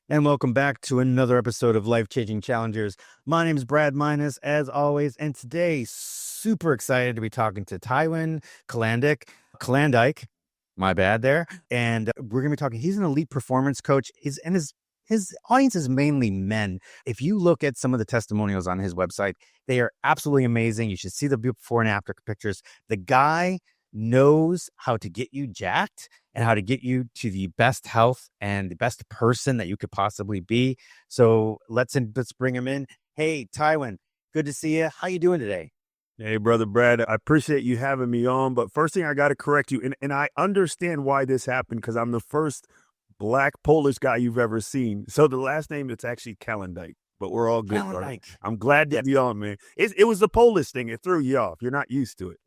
And welcome back to another episode of Life Changing Challengers. My name is Brad Minus, as always, and today super excited to be talking to Tywin Kalandyk. My bad there. And we're gonna be talking. He's an elite performance coach. His audience is mainly men. If you look at some of the testimonials on his website, they are absolutely amazing. You should see the before and after pictures. The guy knows how to get you jacked and how to get you to the best health and the best person that you could possibly be. So let's bring him in. Hey, Tywin, good to see you. How you doing today? Hey, Brother Brad, I appreciate you having me on. But first thing I got to correct you, and I understand why this happened because I'm the first Black Polish guy you've ever seen. So the last name, it's actually Kalandyk, but we're all good. Kalandyk. I'm glad to be on, man. It was the Polish thing. It threw you off. You're not used to it.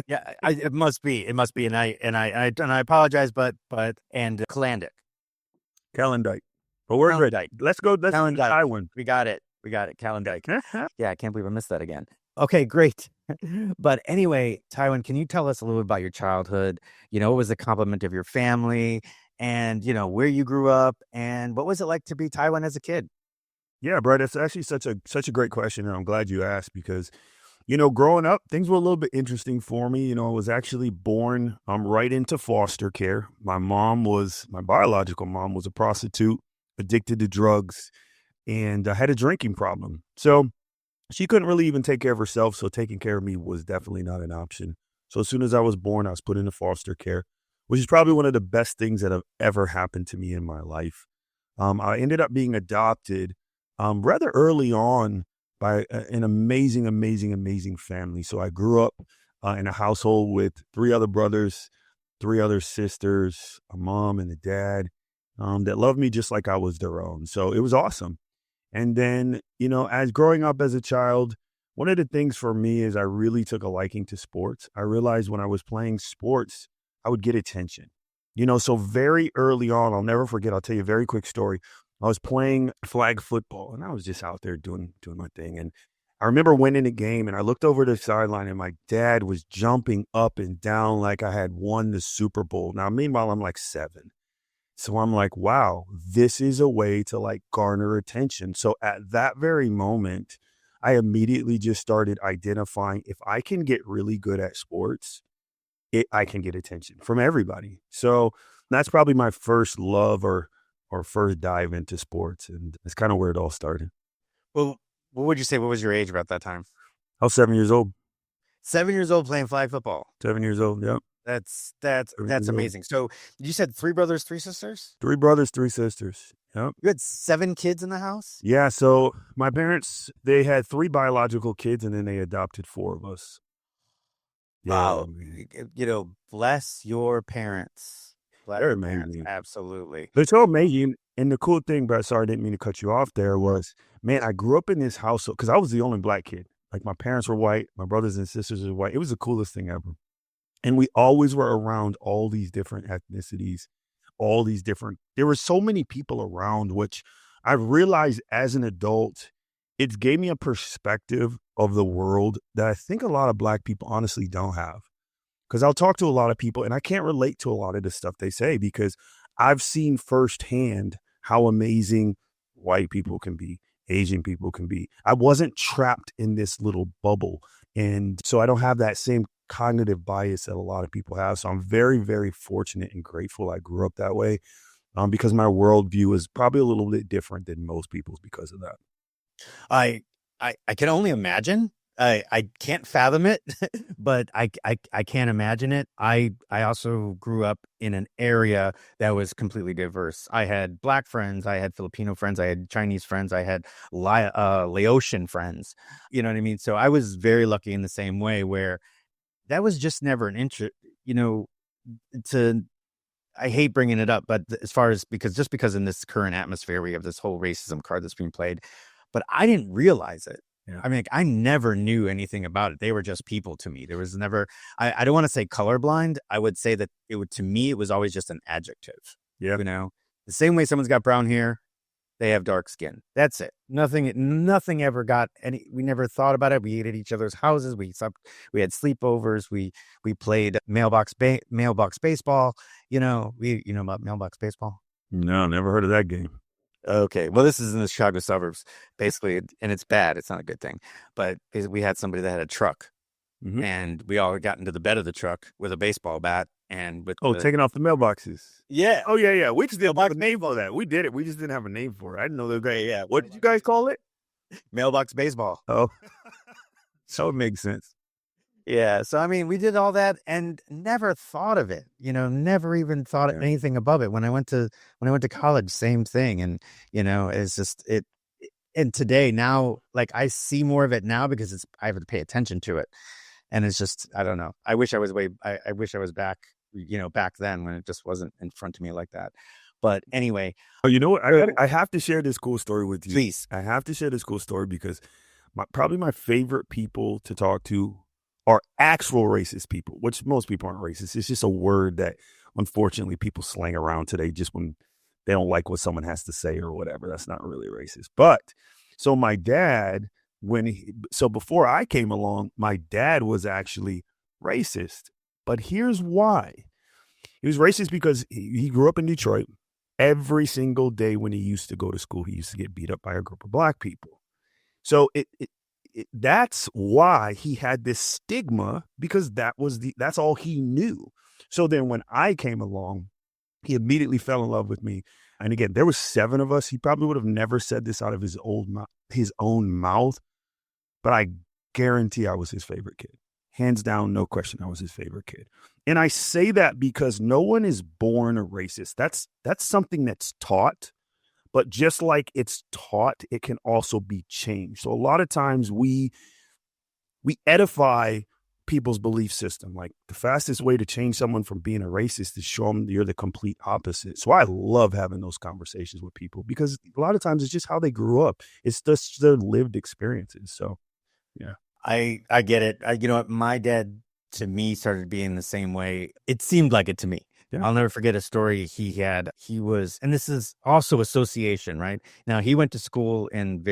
Yeah, it must be. It must be. And I apologize, but Kalandyk. Kalandyk. But we're good. Let's go. Let's Kalandyk. Tywin. We got it. Kalandyk. Yeah, I can't believe I missed that again. Okay, great. But anyway, Tywin, can you tell us a little bit about your childhood? What was the complement of your family and, where you grew up and what was it like to be Tywin as a kid? Yeah, Brad, that's actually such a great question. And I'm glad you asked because, growing up, things were a little bit interesting for me. I was actually born right into foster care. My biological mom was a prostitute, addicted to drugs, and had a drinking problem. So she couldn't really even take care of herself. So taking care of me was definitely not an option. So as soon as I was born, I was put into foster care, which is probably one of the best things that have ever happened to me in my life. I ended up being adopted rather early on by an amazing family. So I grew up in a household with 3 other brothers, 3 other sisters, a mom and a dad that loved me just like I was their own. So it was awesome. And then, as growing up as a child, one of the things for me is I really took a liking to sports. I realized when I was playing sports, I would get attention. So very early on, I'll never forget, I'll tell you a very quick story. I was playing flag football and I was just out there doing my thing. And I remember winning a game and I looked over the sideline and my dad was jumping up and down like I had won the Super Bowl. Now, meanwhile, I'm like 7. So I'm like, wow, this is a way to garner attention. So at that very moment, I immediately just started identifying if I can get really good at sports, I can get attention from everybody. So that's probably my first love or first dive into sports. And that's kind of where it all started. Well, what would you say? What was your age about that time? I was 7 years old. 7 years old playing flag football. 7 years old. Yep. That's amazing. So you said 3 brothers, 3 sisters? 3 brothers, 3 sisters. Yep. You had 7 kids in the house? Yeah. So my parents, they had 3 biological kids and then they adopted 4 of us. Wow. Bless your parents. They're amazing. Absolutely. They're so amazing. And the cool thing, but sorry, I didn't mean to cut you off there, was, man, I grew up in this household because I was the only Black kid. Like my parents were white, my brothers and sisters were white. It was the coolest thing ever. And we always were around all these different ethnicities, there were so many people around, which I realized as an adult, it gave me a perspective of the world that I think a lot of Black people honestly don't have. Because I'll talk to a lot of people and I can't relate to a lot of the stuff they say because I've seen firsthand how amazing white people can be, Asian people can be. I wasn't trapped in this little bubble. And so I don't have that same cognitive bias that a lot of people have. So I'm very, very fortunate and grateful I grew up that way because my worldview is probably a little bit different than most people's because of that. I can only imagine. I can't fathom it, but I can't imagine it. I also grew up in an area that was completely diverse. I had Black friends, I had Filipino friends, I had Chinese friends, I had Laotian friends. You know what I mean? So I was very lucky in the same way where that was just never an interest, I hate bringing it up, but as far as because in this current atmosphere, we have this whole racism card that's being played, but I didn't realize it. Yeah. I mean, I never knew anything about it. They were just people to me. There was never, I don't want to say colorblind. I would say that to me, it was always just an adjective. Yeah. The same way someone's got brown hair, they have dark skin. That's it. Nothing ever got any, we never thought about it. We ate at each other's houses. We had sleepovers. We played mailbox baseball. You know about mailbox baseball? No, never heard of that game. Okay. Well, this is in the Chicago suburbs, basically, and it's bad. It's not a good thing. But we had somebody that had a truck, Hmm. and we all got into the bed of the truck with a baseball bat and with Oh, the taking off the mailboxes. yeah, Oh yeah, yeah. We just didn't have a name for that. We did it. We just didn't have a name for it. I didn't know they were great. yeah, What did you guys call it? mailbox baseball. Oh, so it makes sense. Yeah. So I mean, we did all that and never thought of it. Never even thought of Yeah. anything above it. When I went to college, same thing. And it's just it. And today now, like I see more of it now because I have to pay attention to it. And it's just I don't know. I wish I was I wish I was back, back then when it just wasn't in front of me like that. But anyway, Oh, you know what? I have to share this cool story with you. please. I have to share this cool story because probably my favorite people to talk to are actual racist people, which most people aren't racist. It's just a word that unfortunately people slang around today just when they don't like what someone has to say or whatever. That's not really racist. But so my dad, so before I came along, my dad was actually racist. But here's why. He was racist because he grew up in Detroit. Every single day when he used to go to school, he used to get beat up by a group of black people. So that's why he had this stigma, because that's all he knew. So then when I came along, he immediately fell in love with me. And again, there were 7 of us. He probably would have never said this out of his own mouth, but I guarantee I was his favorite kid. Hands down, no question, I was his favorite kid. And I say that because no one is born a racist. That's something that's taught. But just like it's taught, it can also be changed. So a lot of times we edify people's belief system. Like the fastest way to change someone from being a racist is show them you're the complete opposite. So I love having those conversations with people because a lot of times it's just how they grew up. It's just their lived experiences. So, yeah. I get it. You know what? My dad to me started being the same way. It seemed like it to me. Yeah. I'll never forget a story he had. And this is also association, right? Now he went to school in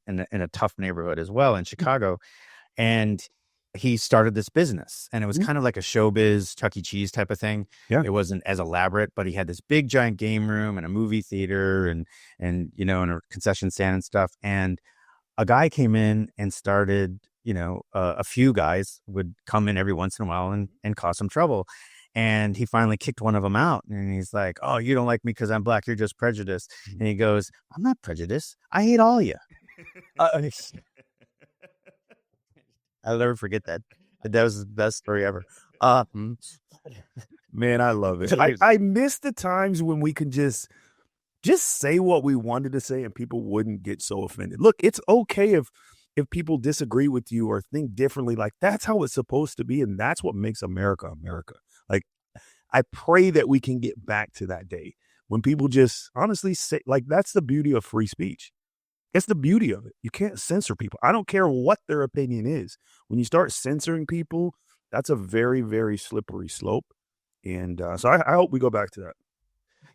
a tough neighborhood as well in Chicago, and he started this business, and it was kind of like a showbiz Chuck E. Cheese type of thing. Yeah. It wasn't as elaborate, but he had this big giant game room and a movie theater and and a concession stand and stuff. And a guy came in and started, a few guys would come in every once in a while and cause some trouble. And he finally kicked one of them out. And he's like, "Oh, you don't like me because I'm black. You're just prejudiced." And he goes, "I'm not prejudiced. I hate all you." I'll never forget that. That was the best story ever. Man, I love it. I miss the times when we could just say what we wanted to say and people wouldn't get so offended. Look, it's okay if people disagree with you or think differently. Like that's how it's supposed to be, and that's what makes America America. Like I pray that we can get back to that day when people just honestly say, like, that's the beauty of free speech. It's the beauty of it. You can't censor people. I don't care what their opinion is. When you start censoring people, that's a very, very slippery slope. And so I hope we go back to that.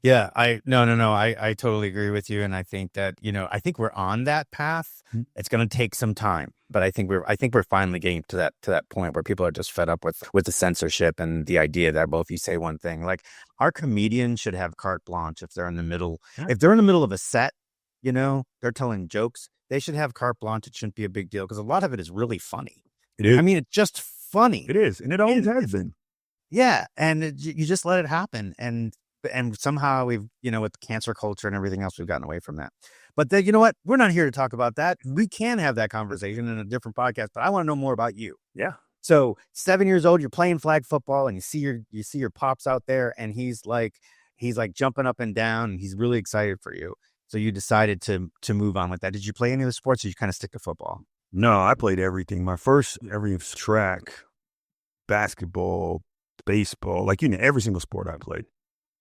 Yeah, no. I totally agree with you. And I think that, I think we're on that path. It's going to take some time, but I think we're finally getting to that point where people are just fed up with the censorship and the idea that, well, if you say one thing, like our comedians should have carte blanche if they're in the middle, of a set, they're telling jokes, they should have carte blanche. It shouldn't be a big deal because a lot of it is really funny. It is. I mean, it's just funny. It is. And it always has been. Yeah. And you just let it happen. And somehow we've, with cancer culture and everything else, we've gotten away from that. But then, you know what? We're not here to talk about that. We can have that conversation in a different podcast, but I want to know more about you. Yeah. So 7 years old, you're playing flag football and you see your pops out there and he's like jumping up and down and he's really excited for you. So you decided to move on with that. Did you play any of the sports or you kind of stick to football? No, I played everything. Every track, basketball, baseball, like, every single sport I played.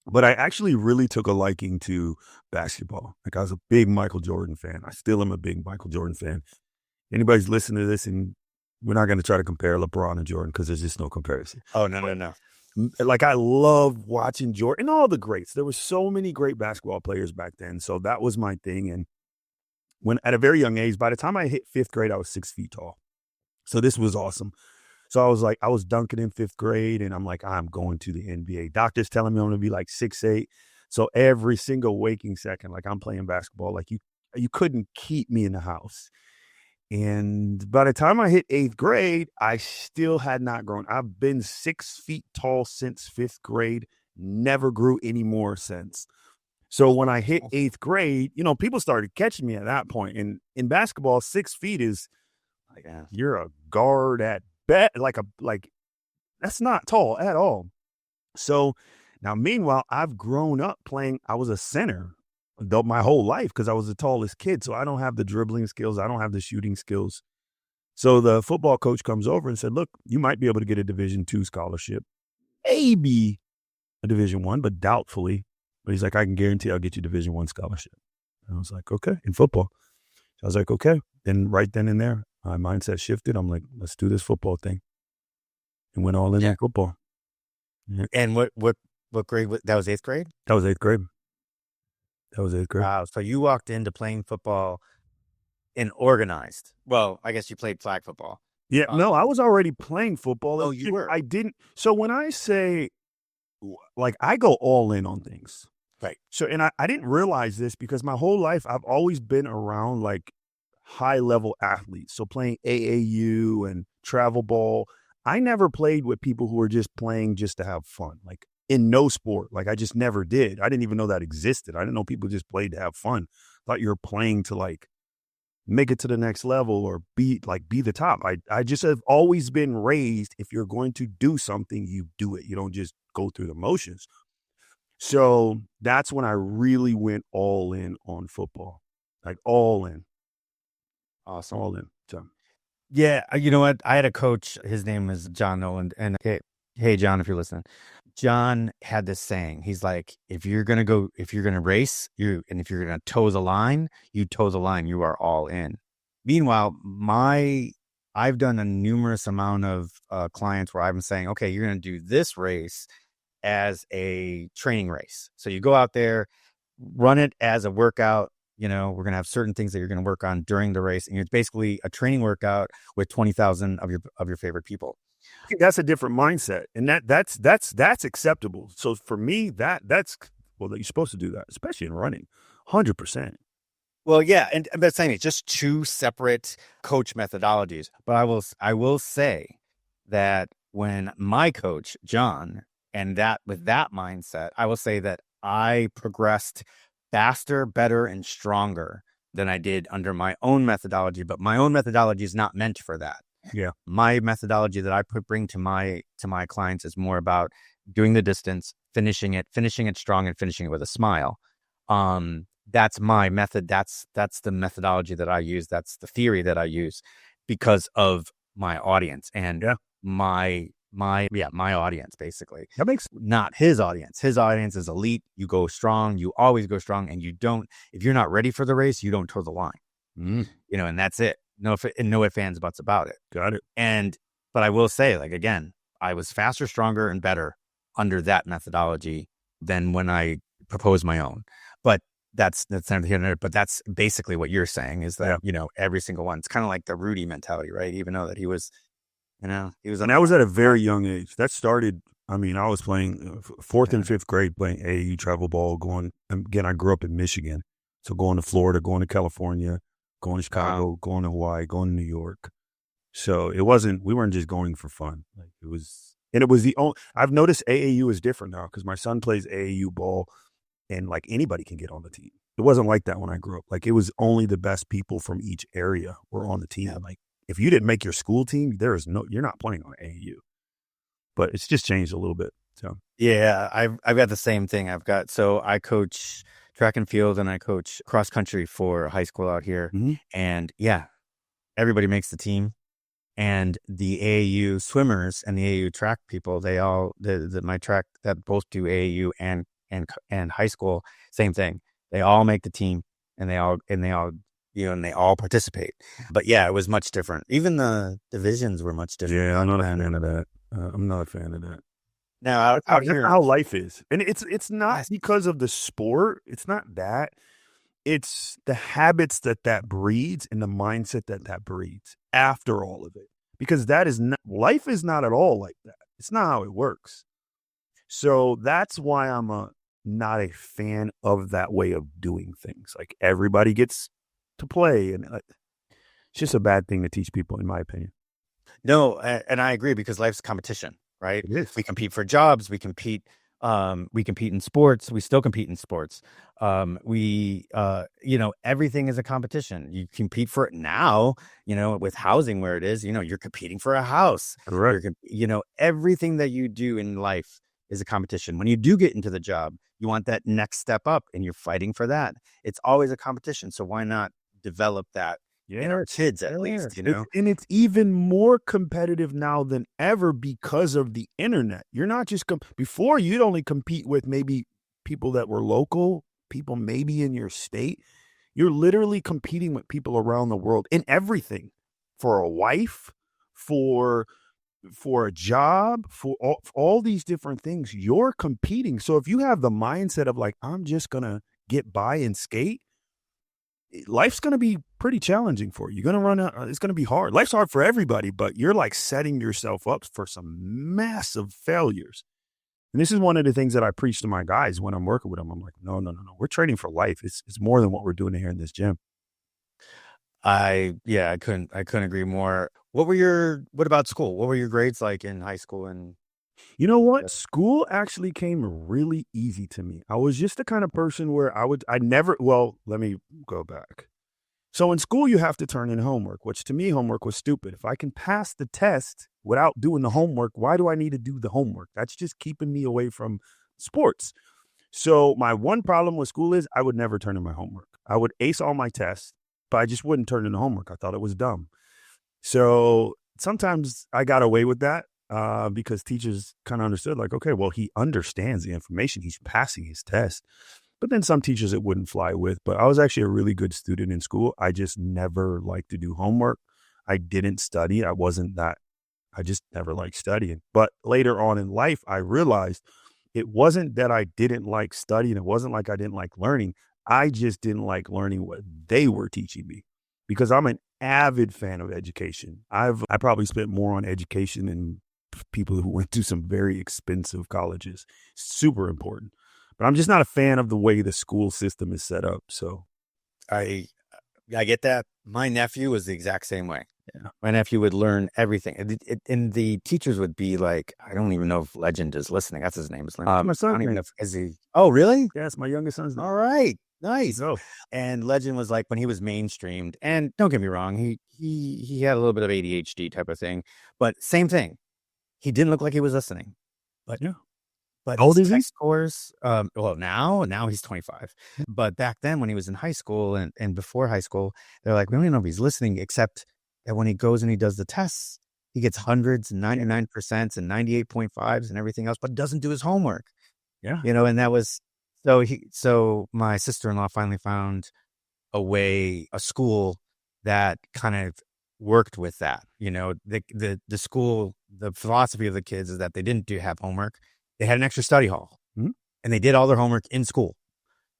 But I actually really took a liking to basketball. Like I was a big Michael Jordan fan. I still am a big Michael Jordan fan. Anybody's listening to this, and we're not going to try to compare LeBron and Jordan because there's just no comparison. Oh, no. Like I love watching Jordan and all the greats. There were so many great basketball players back then. So that was my thing. And when at a very young age, by the time I hit 5th grade, I was 6 feet tall. So this was awesome. So I was dunking in 5th grade and I'm like, I'm going to the NBA. Doctors telling me I'm going to be like 6'8". So every single waking second, like I'm playing basketball, like you couldn't keep me in the house. And by the time I hit 8th grade, I still had not grown. I've been 6 feet tall since 5th grade, never grew any more since. So when I hit 8th grade, people started catching me at that point. And in basketball, 6 feet is like Yeah. you're a guard at bet, like that's not tall at all. So now, meanwhile, I've grown up playing. I was a center my whole life because I was the tallest kid. So I don't have the dribbling skills. I don't have the shooting skills. So the football coach comes over and said, "Look, you might be able to get a Division II scholarship, maybe a Division I, but doubtfully." But he's like, "I can guarantee I'll get you Division I scholarship." And I was like, "Okay," in football. So I was like, "Okay." Then right then and there, my mindset shifted. I'm like, "Let's do this football thing," and went all in on football. Yeah. And what grade that was 8th grade? That was 8th grade. That was 8th grade. Wow. So you walked into playing football in organized. Well, I guess you played flag football. Yeah, no, I was already playing football. Oh, you were? I didn't. So when I say, like, I go all in on things. Right. So, and I didn't realize this because my whole life I've always been around like high level athletes. So playing AAU and travel ball. I never played with people who were just playing just to have fun. Like in no sport. Like I just never did. I didn't even know that existed. I didn't know people just played to have fun. Thought you were playing to like make it to the next level or be the top. I just have always been raised, if you're going to do something, you do it. You don't just go through the motions. So that's when I really went all in on football, like all in. Awesome. All in. So yeah, you know what? I had a coach. His name is John Noland, and hey, John, if you're listening, John had this saying. He's like, if you're gonna race, and if you're gonna toe the line, you toe the line. You are all in. Meanwhile, I've done a numerous amount of clients where I've been saying, okay, you're gonna do this race as a training race. So you go out there, run it as a workout. We're going to have certain things that you're going to work on during the race. And it's basically a training workout with 20,000 of your favorite people. I think that's a different mindset. And that's acceptable. So for me, that's you're supposed to do that, especially in running. 100%. Well, yeah. And I'm saying it's just two separate coach methodologies. But I will say that when my coach, John, and with that mindset, I will say that I progressed faster, better, and stronger than I did under my own methodology. But my own methodology is not meant for that. Yeah. My methodology that I bring to my clients is more about doing the distance, finishing it strong, and finishing it with a smile. That's my method. That's the methodology that I use. That's the theory that I use because of my audience and my audience, basically. That makes not his audience. His audience is elite. You go strong. You always go strong. And if you're not ready for the race, you don't toe the line. And that's it. No ifs, ands, buts about it. Got it. But I will say, like, again, I was faster, stronger, and better under that methodology than when I proposed my own. But that's neither here nor there. But that's basically what you're saying is that, every single one. It's kind of like the Rudy mentality, right? Even though that he was, he was. And I was at a very young age. That started, I was playing 4th and 5th grade, playing AAU travel ball, again, I grew up in Michigan. So going to Florida, going to California, going to Chicago, going to Hawaii, going to New York. So we weren't just going for fun. Like it was the only, I've noticed AAU is different now because my son plays AAU ball and like anybody can get on the team. It wasn't like that when I grew up. Like it was only the best people from each area were on the team. Yeah. Like if you didn't make your school team, you're not playing on AAU. But it's just changed a little bit. So yeah, I've got the same thing. So I coach track and field and I coach cross country for high school out here. Mm-hmm. And everybody makes the team. And the AAU swimmers and the AAU track people, they all my track that both do AAU and high school, same thing. They all make the team and they all participate. But it was much different. Even the divisions were much different. Yeah, I'm not a fan of that. I'm not a fan of that. Now out here, how life is, and it's not because of the sport. It's not that. It's the habits that breeds and the mindset that breeds after all of it. Because life is not at all like that. It's not how it works. So that's why I'm not a fan of that way of doing things. Like everybody gets to play, and it's just a bad thing to teach people, in my opinion. No, and I agree because life's competition, right? It is. We compete for jobs, we compete in sports, we still compete in sports. Everything is a competition. You compete for it now, with housing where it is, you're competing for a house. Correct. Everything that you do in life is a competition. When you do get into the job, you want that next step up and you're fighting for that. It's always a competition. So why not develop that in our Yes. kids at Yeah. least, you know? And it's even more competitive now than ever because of the internet. You're not just before you'd only compete with maybe people that were local, people maybe in your state. You're literally competing with people around the world in everything, for a wife, for a job, for all these different things. You're competing. So if you have the mindset of like, I'm just gonna get by and skate, life's going to be pretty challenging for you. You're going to run out. It's going to be hard. Life's hard for everybody, but you're like setting yourself up for some massive failures. And this is one of the things that I preach to my guys when I'm working with them. I'm like, no, no, no, no. We're training for life. It's more than what we're doing here in this gym. I couldn't agree more. What about school? What were your grades like in high school? And You know what? School actually came really easy to me. I was just the kind of person where let me go back. So in school, you have to turn in homework, which to me, homework was stupid. If I can pass the test without doing the homework, why do I need to do the homework? That's just keeping me away from sports. So my one problem with school is I would never turn in my homework. I would ace all my tests, but I just wouldn't turn in the homework. I thought it was dumb. So sometimes I got away with that because teachers kind of understood, like, okay, well, he understands the information. He's passing his test. But then some teachers it wouldn't fly with. But I was actually a really good student in school. I just never liked to do homework. I didn't study. I just never liked studying. But later on in life, I realized it wasn't that I didn't like studying. It wasn't like I didn't like learning. I just didn't like learning what they were teaching me because I'm an avid fan of education. I probably spent more on education than people who went to some very expensive colleges. Super important. But I'm just not a fan of the way the school system is set up. So I I get that. My nephew was the exact same way. yeah. My nephew would learn everything, and the teachers would be like, I don't even know if Legend is listening. That's his name. My I son's don't even name. know if is he. Oh, really? Yeah, it's my youngest son's name. All right, There you nice. go. And Legend was like when he was mainstreamed, and don't get me wrong, he had a little bit of ADHD type of thing, but same thing. He didn't look like he was listening, but Yeah. but How his old is he? test scores, well, now he's 25. But back then when he was in high school and before high school, they're like, we don't even know if he's listening, except that when he goes and he does the tests, he gets hundreds and 99% and 98.5s and everything else, but doesn't do his homework. Yeah. And that was so my sister-in-law finally found a school that kind of worked with that. The school, the philosophy of the kids is that they didn't have homework. They had an extra study hall, Mhm. and they did all their homework in school.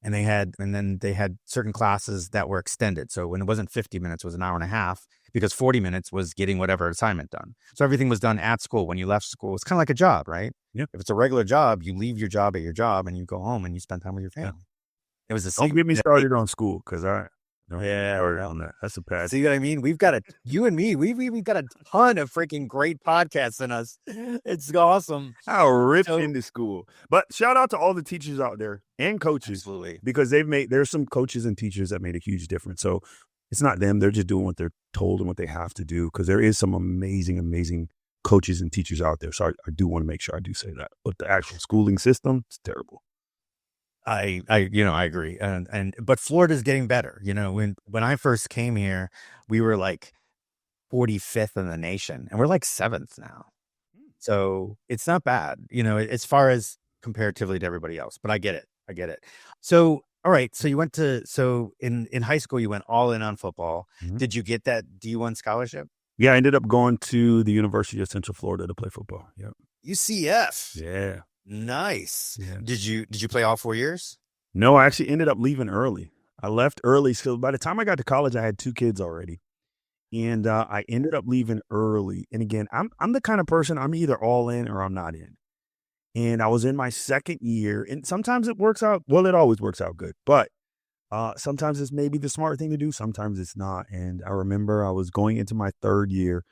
And then they had certain classes that were extended. So when it wasn't 50 minutes, it was an hour and a half because 40 minutes was getting whatever assignment done. So everything was done at school. When you left school, it's kind of like a job, right? Yeah. If it's a regular job, you leave your job at your job and you go home and you spend time with your family. It was the same. Don't get me started on school because I don't Yeah, started on that. That's a bad. See what I mean? You and me, we've got a ton of freaking great podcasts in us. It's awesome. How ripped So- into school. But shout out to all the teachers out there and coaches Absolutely. because there's some coaches and teachers that made a huge difference. So it's not them. They're just doing what they're told and what they have to do because there is some amazing, amazing coaches and teachers out there. So I do want to make sure I do say that. But the actual schooling system is terrible. I agree. But Florida's getting better. When I first came here, we were like 45th in the nation and we're like 7th now. So it's not bad, as far as comparatively to everybody else, but I get it. So, all right. So in high school, you went all in on football. Mhm. Did you get that D1 scholarship? Yeah, I ended up going to the University of Central Florida to play football. Yep. UCF. Yeah. Nice. Yeah. Did you play all 4 years? No, I actually ended up leaving early. I left early. So by the time I got to college, I had 2 kids already. And I ended up leaving early. And again, I'm the kind of person, I'm either all in or I'm not in. And I was in my second year, and sometimes it works out. Well, it always works out good, but sometimes it's maybe the smart thing to do. Sometimes it's not. And I remember I was going into my third year,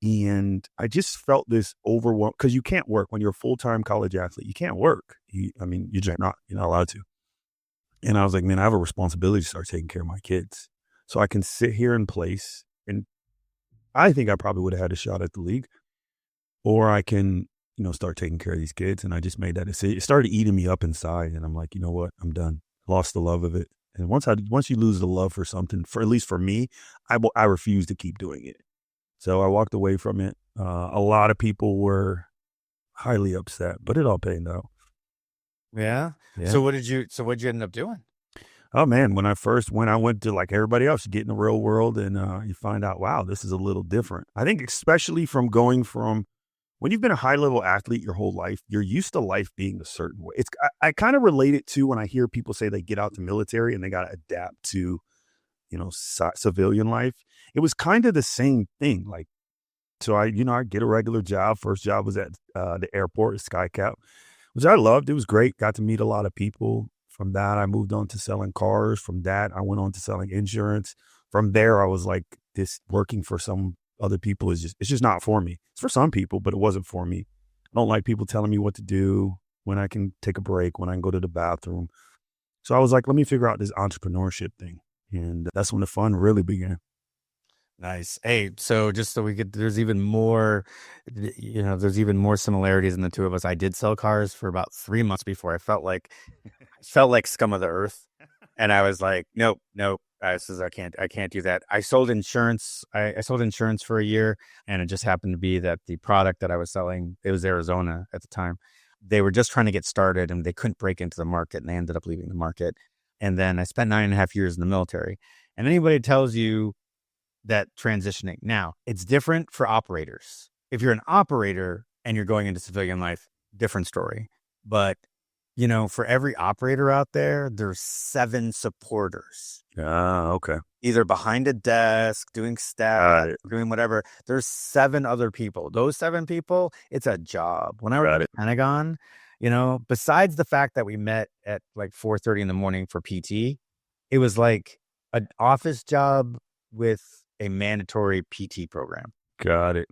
and I just felt this overwhelm because you can't work when you're a full time college athlete. You can't work. I mean, you're not allowed to. And I was like, man, I have a responsibility to start taking care of my kids, so I can sit here in place. And I think I probably would have had a shot at the league, or I can, start taking care of these kids. And I just made that decision. It started eating me up inside, and I'm like, you know what? I'm done. Lost the love of it. And once you lose the love for something, for at least for me, I refuse to keep doing it. So I walked away from it. A lot of people were highly upset, but it all paid out. Yeah. Yeah. So what'd you end up doing? Oh man, when I first went, I went to like everybody else, you get in the real world, and you find out, wow, this is a little different. I think especially from going from when you've been a high level athlete your whole life, you're used to life being a certain way. I kind of relate it to when I hear people say they get out the military and they got to adapt to, civilian life. It was kind of the same thing. Like, so I get a regular job. First job was at the airport, SkyCap, which I loved. It was great. Got to meet a lot of people. From that, I moved on to selling cars. From that, I went on to selling insurance. From there, I was like, this working for some other people it's just not for me. It's for some people, but it wasn't for me. I don't like people telling me what to do, when I can take a break, when I can go to the bathroom. So I was like, let me figure out this entrepreneurship thing. And that's when the fun really began. Nice. Hey, so just so we could, there's even more, there's even more similarities in the two of us. I did sell cars for about 3 months before I felt like scum of the earth. And I was like, nope, nope. I can't do that. I sold insurance. I sold insurance for a year, and it just happened to be that the product that I was selling, it was Arizona at the time. They were just trying to get started, and they couldn't break into the market, and they ended up leaving the market. And then I spent 9.5 years in the military. And anybody tells you that transitioning. Now, it's different for operators. If you're an operator and you're going into civilian life, different story. But, for every operator out there, there's 7 supporters. Okay. Either behind a desk, doing staff, doing whatever. There's 7 other people. Those 7 people, it's a job. When I was at the Pentagon, besides the fact that we met at like 4:30 in the morning for PT, it was like an office job with a mandatory PT program. Got it.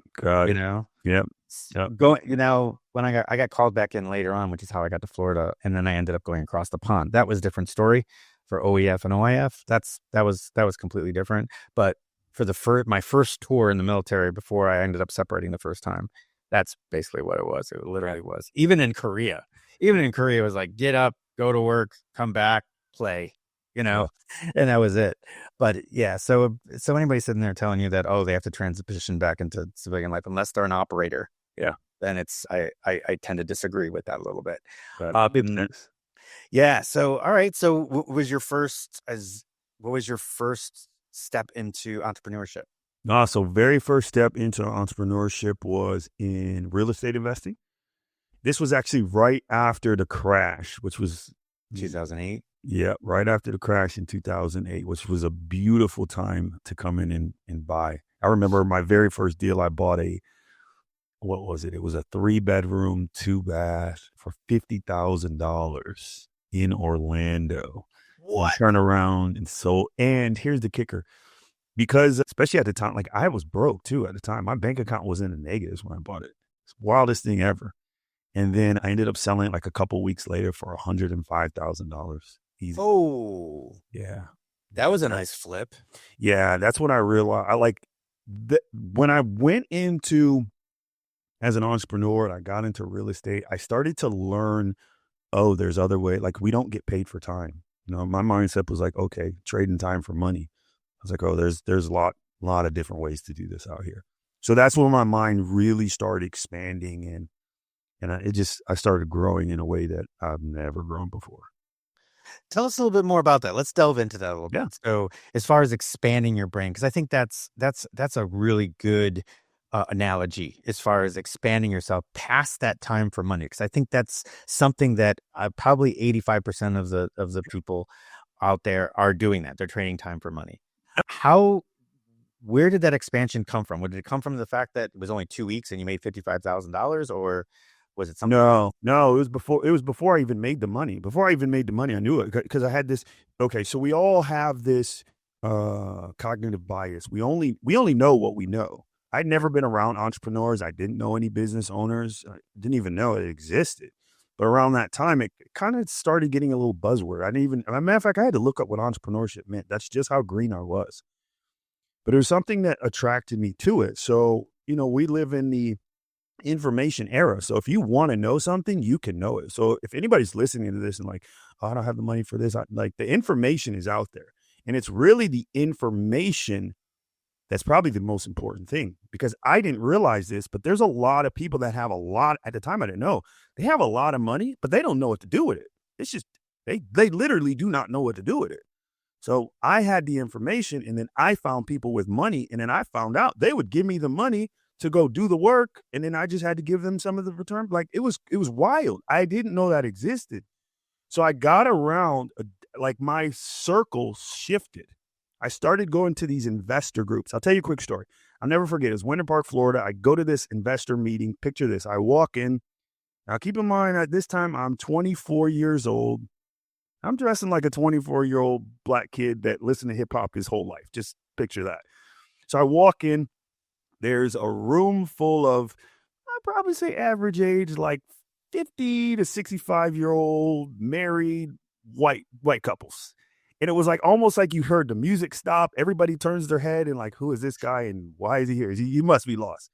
Yep. When I got called back in later on, which is how I got to Florida, and then I ended up going across the pond. That was a different story for OEF and OIF. That was completely different. But for my first tour in the military before I ended up separating the first time, that's basically what it was. It literally was. Even in Korea, it was like, get up, go to work, come back, play. And that was it. But yeah, so anybody sitting there telling you that, oh, they have to transition back into civilian life unless they're an operator, then I tend to disagree with that a little bit. Yeah. So all right. So what was your first step into entrepreneurship? So very first step into entrepreneurship was in real estate investing. This was actually right after the crash, which was 2008. Yeah, right after the crash in 2008, which was a beautiful time to come in and buy. I remember my very first deal, I bought what was it? It was a 3-bedroom, 2-bath for $50,000 in Orlando. What? Turn around and here's the kicker. Because especially at the time, like I was broke too at the time. My bank account was in the negatives when I bought it. It's the wildest thing ever. And then I ended up selling it like a couple weeks later for $105,000. Easy. Oh, yeah. That was a nice flip. Yeah, that's when I realized when I went into as an entrepreneur and I got into real estate, I started to learn, oh, there's other ways. Like we don't get paid for time. My mindset was like, okay, trading time for money. I was like, oh, there's a lot of different ways to do this out here. So that's when my mind really started expanding and I started growing in a way that I've never grown before. Tell us a little bit more about that. Let's delve into that a little bit. So as far as expanding your brain, because I think that's a really good analogy as far as expanding yourself past that time for money. Because I think that's something that probably 85% of the people out there are doing that. They're trading time for money. Where did that expansion come from? Did it come from the fact that it was only 2 weeks and you made $55,000, or Was it something else? No, it was before I even made the money. Before I even made the money, I knew it because I had this. Okay, so we all have this cognitive bias. We only know what we know. I'd never been around entrepreneurs. I didn't know any business owners. I didn't even know it existed. But around that time, it kind of started getting a little buzzword. I didn't even, as a matter of fact, I had to look up what entrepreneurship meant. That's just how green I was. But it was something that attracted me to it. So, we live in the information era. So if you want to know something, you can know it. So if anybody's listening to this and like, oh, I don't have the money for this, like the information is out there. And it's really the information that's probably the most important thing because I didn't realize this, but there's a lot of people that have a lot at the time. I didn't know they have a lot of money, but they don't know what to do with it. It's just, they literally do not know what to do with it. So I had the information and then I found people with money and then I found out they would give me the money to go do the work. And then I just had to give them some of the return. Like it was wild. I didn't know that existed. So I got around, like my circle shifted. I started going to these investor groups. I'll tell you a quick story. I'll never forget. It was Winter Park, Florida. I go to this investor meeting. Picture this. I walk in. Now keep in mind at this time, I'm 24 years old. I'm dressing like a 24-year-old black kid that listened to hip hop his whole life. Just picture that. So I walk in. There's a room full of, I'd probably say average age, like 50 to 65-year-old married white couples. And it was like almost like you heard the music stop. Everybody turns their head and like, who is this guy and why is he here? You must be lost.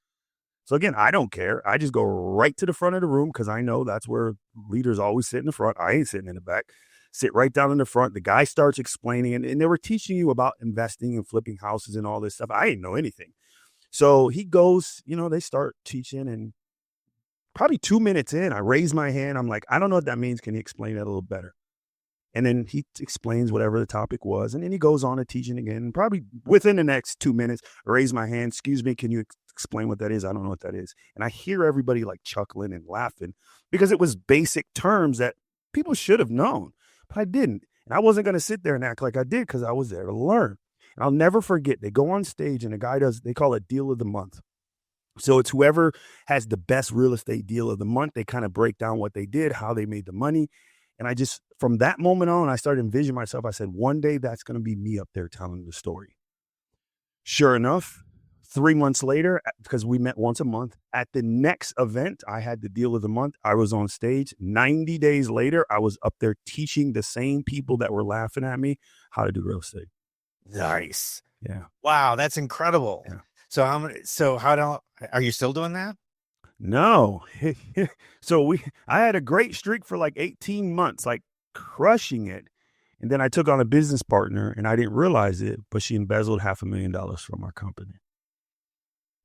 So again, I don't care. I just go right to the front of the room because I know that's where leaders always sit in the front. I ain't sitting in the back. Sit right down in the front. The guy starts explaining, and they were teaching you about investing and flipping houses and all this stuff. I didn't know anything. So he goes, they start teaching, and probably 2 minutes in, I raise my hand. I'm like, I don't know what that means. Can you explain that a little better? And then he explains whatever the topic was. And then he goes on to teaching again. And probably within the next 2 minutes, I raise my hand. Excuse me, can you explain what that is? I don't know what that is. And I hear everybody like chuckling and laughing because it was basic terms that people should have known, but I didn't. And I wasn't going to sit there and act like I did because I was there to learn. And I'll never forget, they go on stage and the guy they call it deal of the month. So it's whoever has the best real estate deal of the month. They kind of break down what they did, how they made the money. And I just, from that moment on, I started envisioning myself. I said, one day that's going to be me up there telling the story. Sure enough, 3 months later, because we met once a month, at the next event, I had the deal of the month. I was on stage. 90 days later, I was up there teaching the same people that were laughing at me how to do real estate. Nice. Yeah. Wow, that's incredible. Yeah. Are you still doing that? No. So I had a great streak for like 18 months, like crushing it. And then I took on a business partner and I didn't realize it, but she embezzled $500,000 from our company.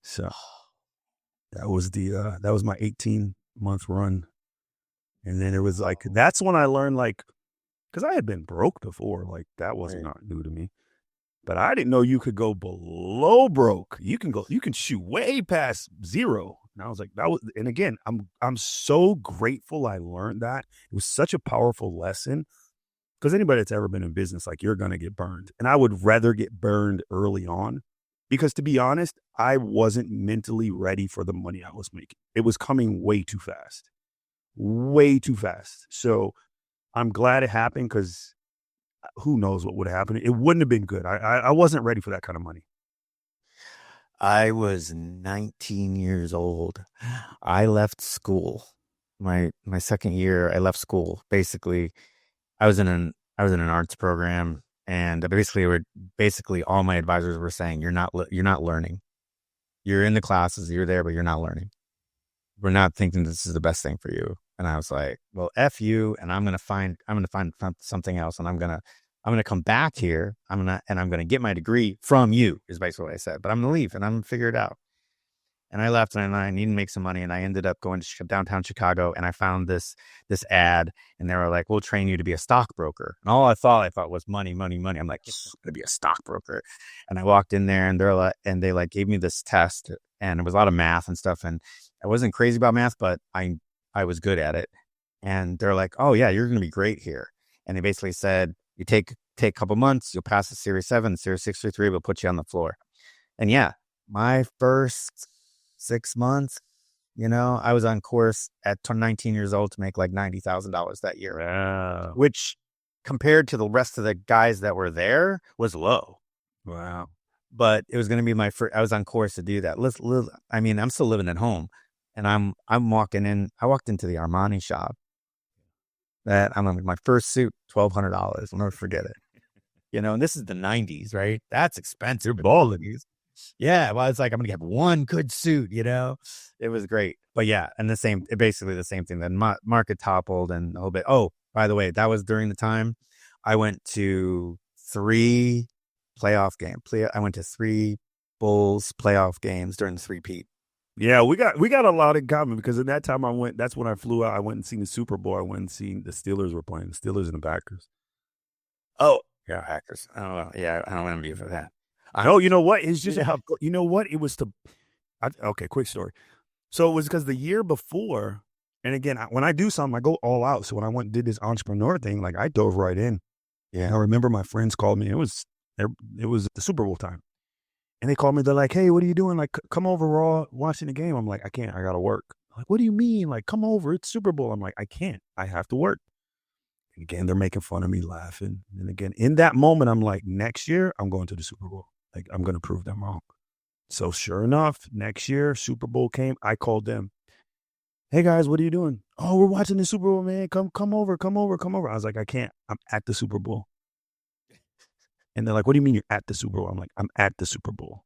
So that was my 18-month run. And then it was like, that's when I learned, like, because I had been broke before, like that was not new to me. But I didn't know you could go below broke. You can shoot way past zero. And I was like, and again, I'm so grateful I learned that. It was such a powerful lesson because anybody that's ever been in business, like you're going to get burned. And I would rather get burned early on because to be honest, I wasn't mentally ready for the money I was making. It was coming way too fast. So I'm glad it happened because who knows what would have happened. It wouldn't have been good. I wasn't ready for that kind of money. I was 19 years old. I left school. My second year, I left school. Basically, I was in an arts program, and basically all my advisors were saying, you're not learning. You're in the classes, you're there, but you're not learning. We're not thinking this is the best thing for you. And I was like, well, F you, and I'm gonna find something else, and I'm gonna come back here. I'm gonna get my degree from you, is basically what I said. But I'm gonna leave and I'm gonna figure it out. And I left and I needed to make some money, and I ended up going to downtown Chicago, and I found this ad, and they were like, we'll train you to be a stockbroker. And all I thought was money, money, money. I'm like, I'm gonna be a stockbroker. And I walked in there, and they gave me this test, and it was a lot of math and stuff. And I wasn't crazy about math, but I was good at it. And they're like, oh yeah, you're going to be great here. And they basically said, you take a couple months, you'll pass the Series 7, Series 63, we'll put you on the floor. And yeah, my first 6 months, I was on course at 19 years old to make like $90,000 that year, Wow. which compared to the rest of the guys that were there was low. Wow. But it was going to be my first. I was on course to do that. I mean, I'm still living at home, and I'm walking in. I walked into the Armani shop. That I'm like my first suit, $1,200. I'll never forget it. And this is the '90s, right? That's expensive. You're balling. Yeah, well, it's like I'm gonna get one good suit. It was great. But yeah, and basically the same thing. Then market toppled and a whole bit. Oh, by the way, that was during the time I went to 3 playoff game. I went to 3 Bulls playoff games during the three-peat. Yeah, we got a lot in common because at that time I went. That's when I flew out. I went and seen the Super Bowl. I went and seen the Steelers were playing. The Steelers and the Packers. Oh, yeah, hackers. Oh, yeah, I don't envy you for that. No, you know what? It's just you know what? It was okay, quick story. So it was because the year before, and again, when I do something, I go all out. So when I went and did this entrepreneur thing, like I dove right in. Yeah, I remember my friends called me. It was the Super Bowl time. And they called me. They're like, "Hey, what are you doing? Like, come over. We're all watching the game." I'm like, "I can't. I got to work." I'm like, "What do you mean? Like, come over. It's Super Bowl." I'm like, "I can't. I have to work." And again, they're making fun of me, laughing. And again, in that moment, I'm like, next year, I'm going to the Super Bowl. Like, I'm going to prove them wrong. So sure enough, next year, Super Bowl came. I called them. "Hey, guys, what are you doing?" "Oh, we're watching the Super Bowl, man. Come over. I was like, "I can't. I'm at the Super Bowl." And they're like, "What do you mean you're at the Super Bowl?" I'm like, "I'm at the Super Bowl."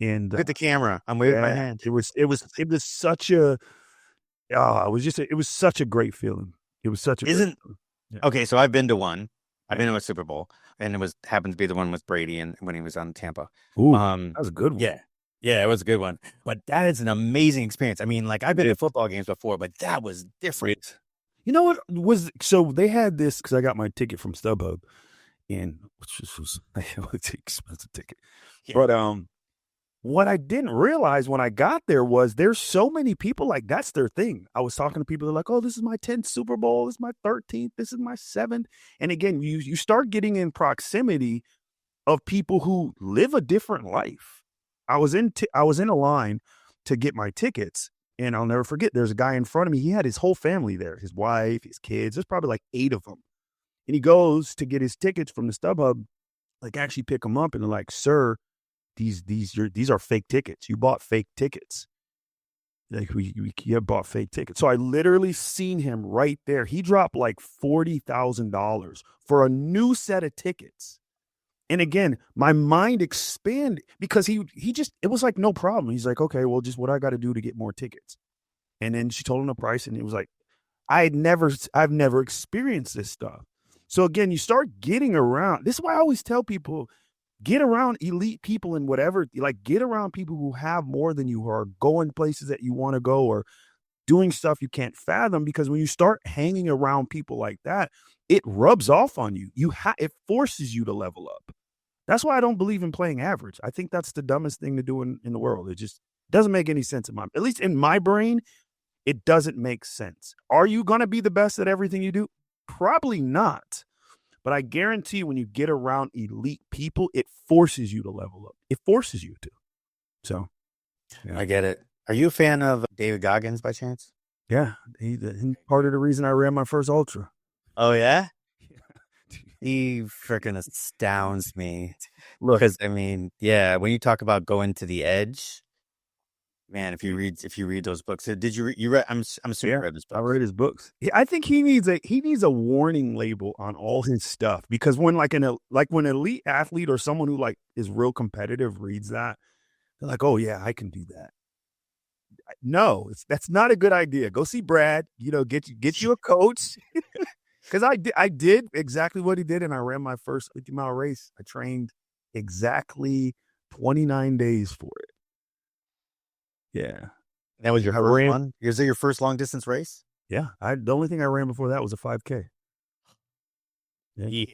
And Look at the camera. I'm waving my hand. it was such a, it was such a great feeling. It was such a great feeling. Yeah. Okay, so I've been to one. I've been to a Super Bowl, and it happened to be the one with Brady and when he was on Tampa. Ooh, that was a good one. Yeah, it was a good one. But that is an amazing experience. I mean, like I've been to football games before, but that was different. You know what was so they had this because I got my ticket from StubHub, and which was an expensive ticket. Yeah. But what I didn't realize when I got there was there's so many people like that's their thing. I was talking to people, they're like, "Oh, this is my 10th Super Bowl. This is my 13th. This is my 7th." And again, you start getting in proximity of people who live a different life. I was in a line to get my tickets, and I'll never forget. There's a guy in front of me. He had his whole family there, his wife, his kids. There's probably like 8 of them. And he goes to get his tickets from the StubHub, like actually pick them up, and they're like, "Sir, these are fake tickets. You bought fake tickets. Like you have bought fake tickets." So I literally seen him right there. He dropped like $40,000 for a new set of tickets. And again, my mind expanded because it was like no problem. He's like, "Okay, well, just what I got to do to get more tickets." And then she told him the price, and it was like, I've never experienced this stuff. So again, you start getting around. This is why I always tell people, get around elite people and whatever, like get around people who have more than you, who are going places that you want to go or doing stuff you can't fathom, because when you start hanging around people like that, it rubs off on you. It forces you to level up. That's why I don't believe in playing average. I think that's the dumbest thing to do in the world. It just doesn't make any sense at least in my brain, it doesn't make sense. Are you going to be the best at everything you do? Probably not. But I guarantee when you get around elite people, it forces you to level up. It forces you to. So, yeah. I get it. Are you a fan of David Goggins by chance? Yeah. He's part of the reason I ran my first ultra. Oh, yeah? He freaking astounds me. Look, because I mean, yeah, when you talk about going to the edge, man, if you read those books, did you read? I'm assuming you read his books. I read his books. I think he needs a warning label on all his stuff, because when when an elite athlete or someone who like is real competitive reads that, they're like, "Oh yeah, I can do that." No, that's not a good idea. Go see Brad. Get you a coach. Because I did exactly what he did, and I ran my first 50-mile race. I trained exactly 29 days for it. Yeah. That was your first one? Was it your first long distance race? Yeah. The only thing I ran before that was a 5K. Yeah.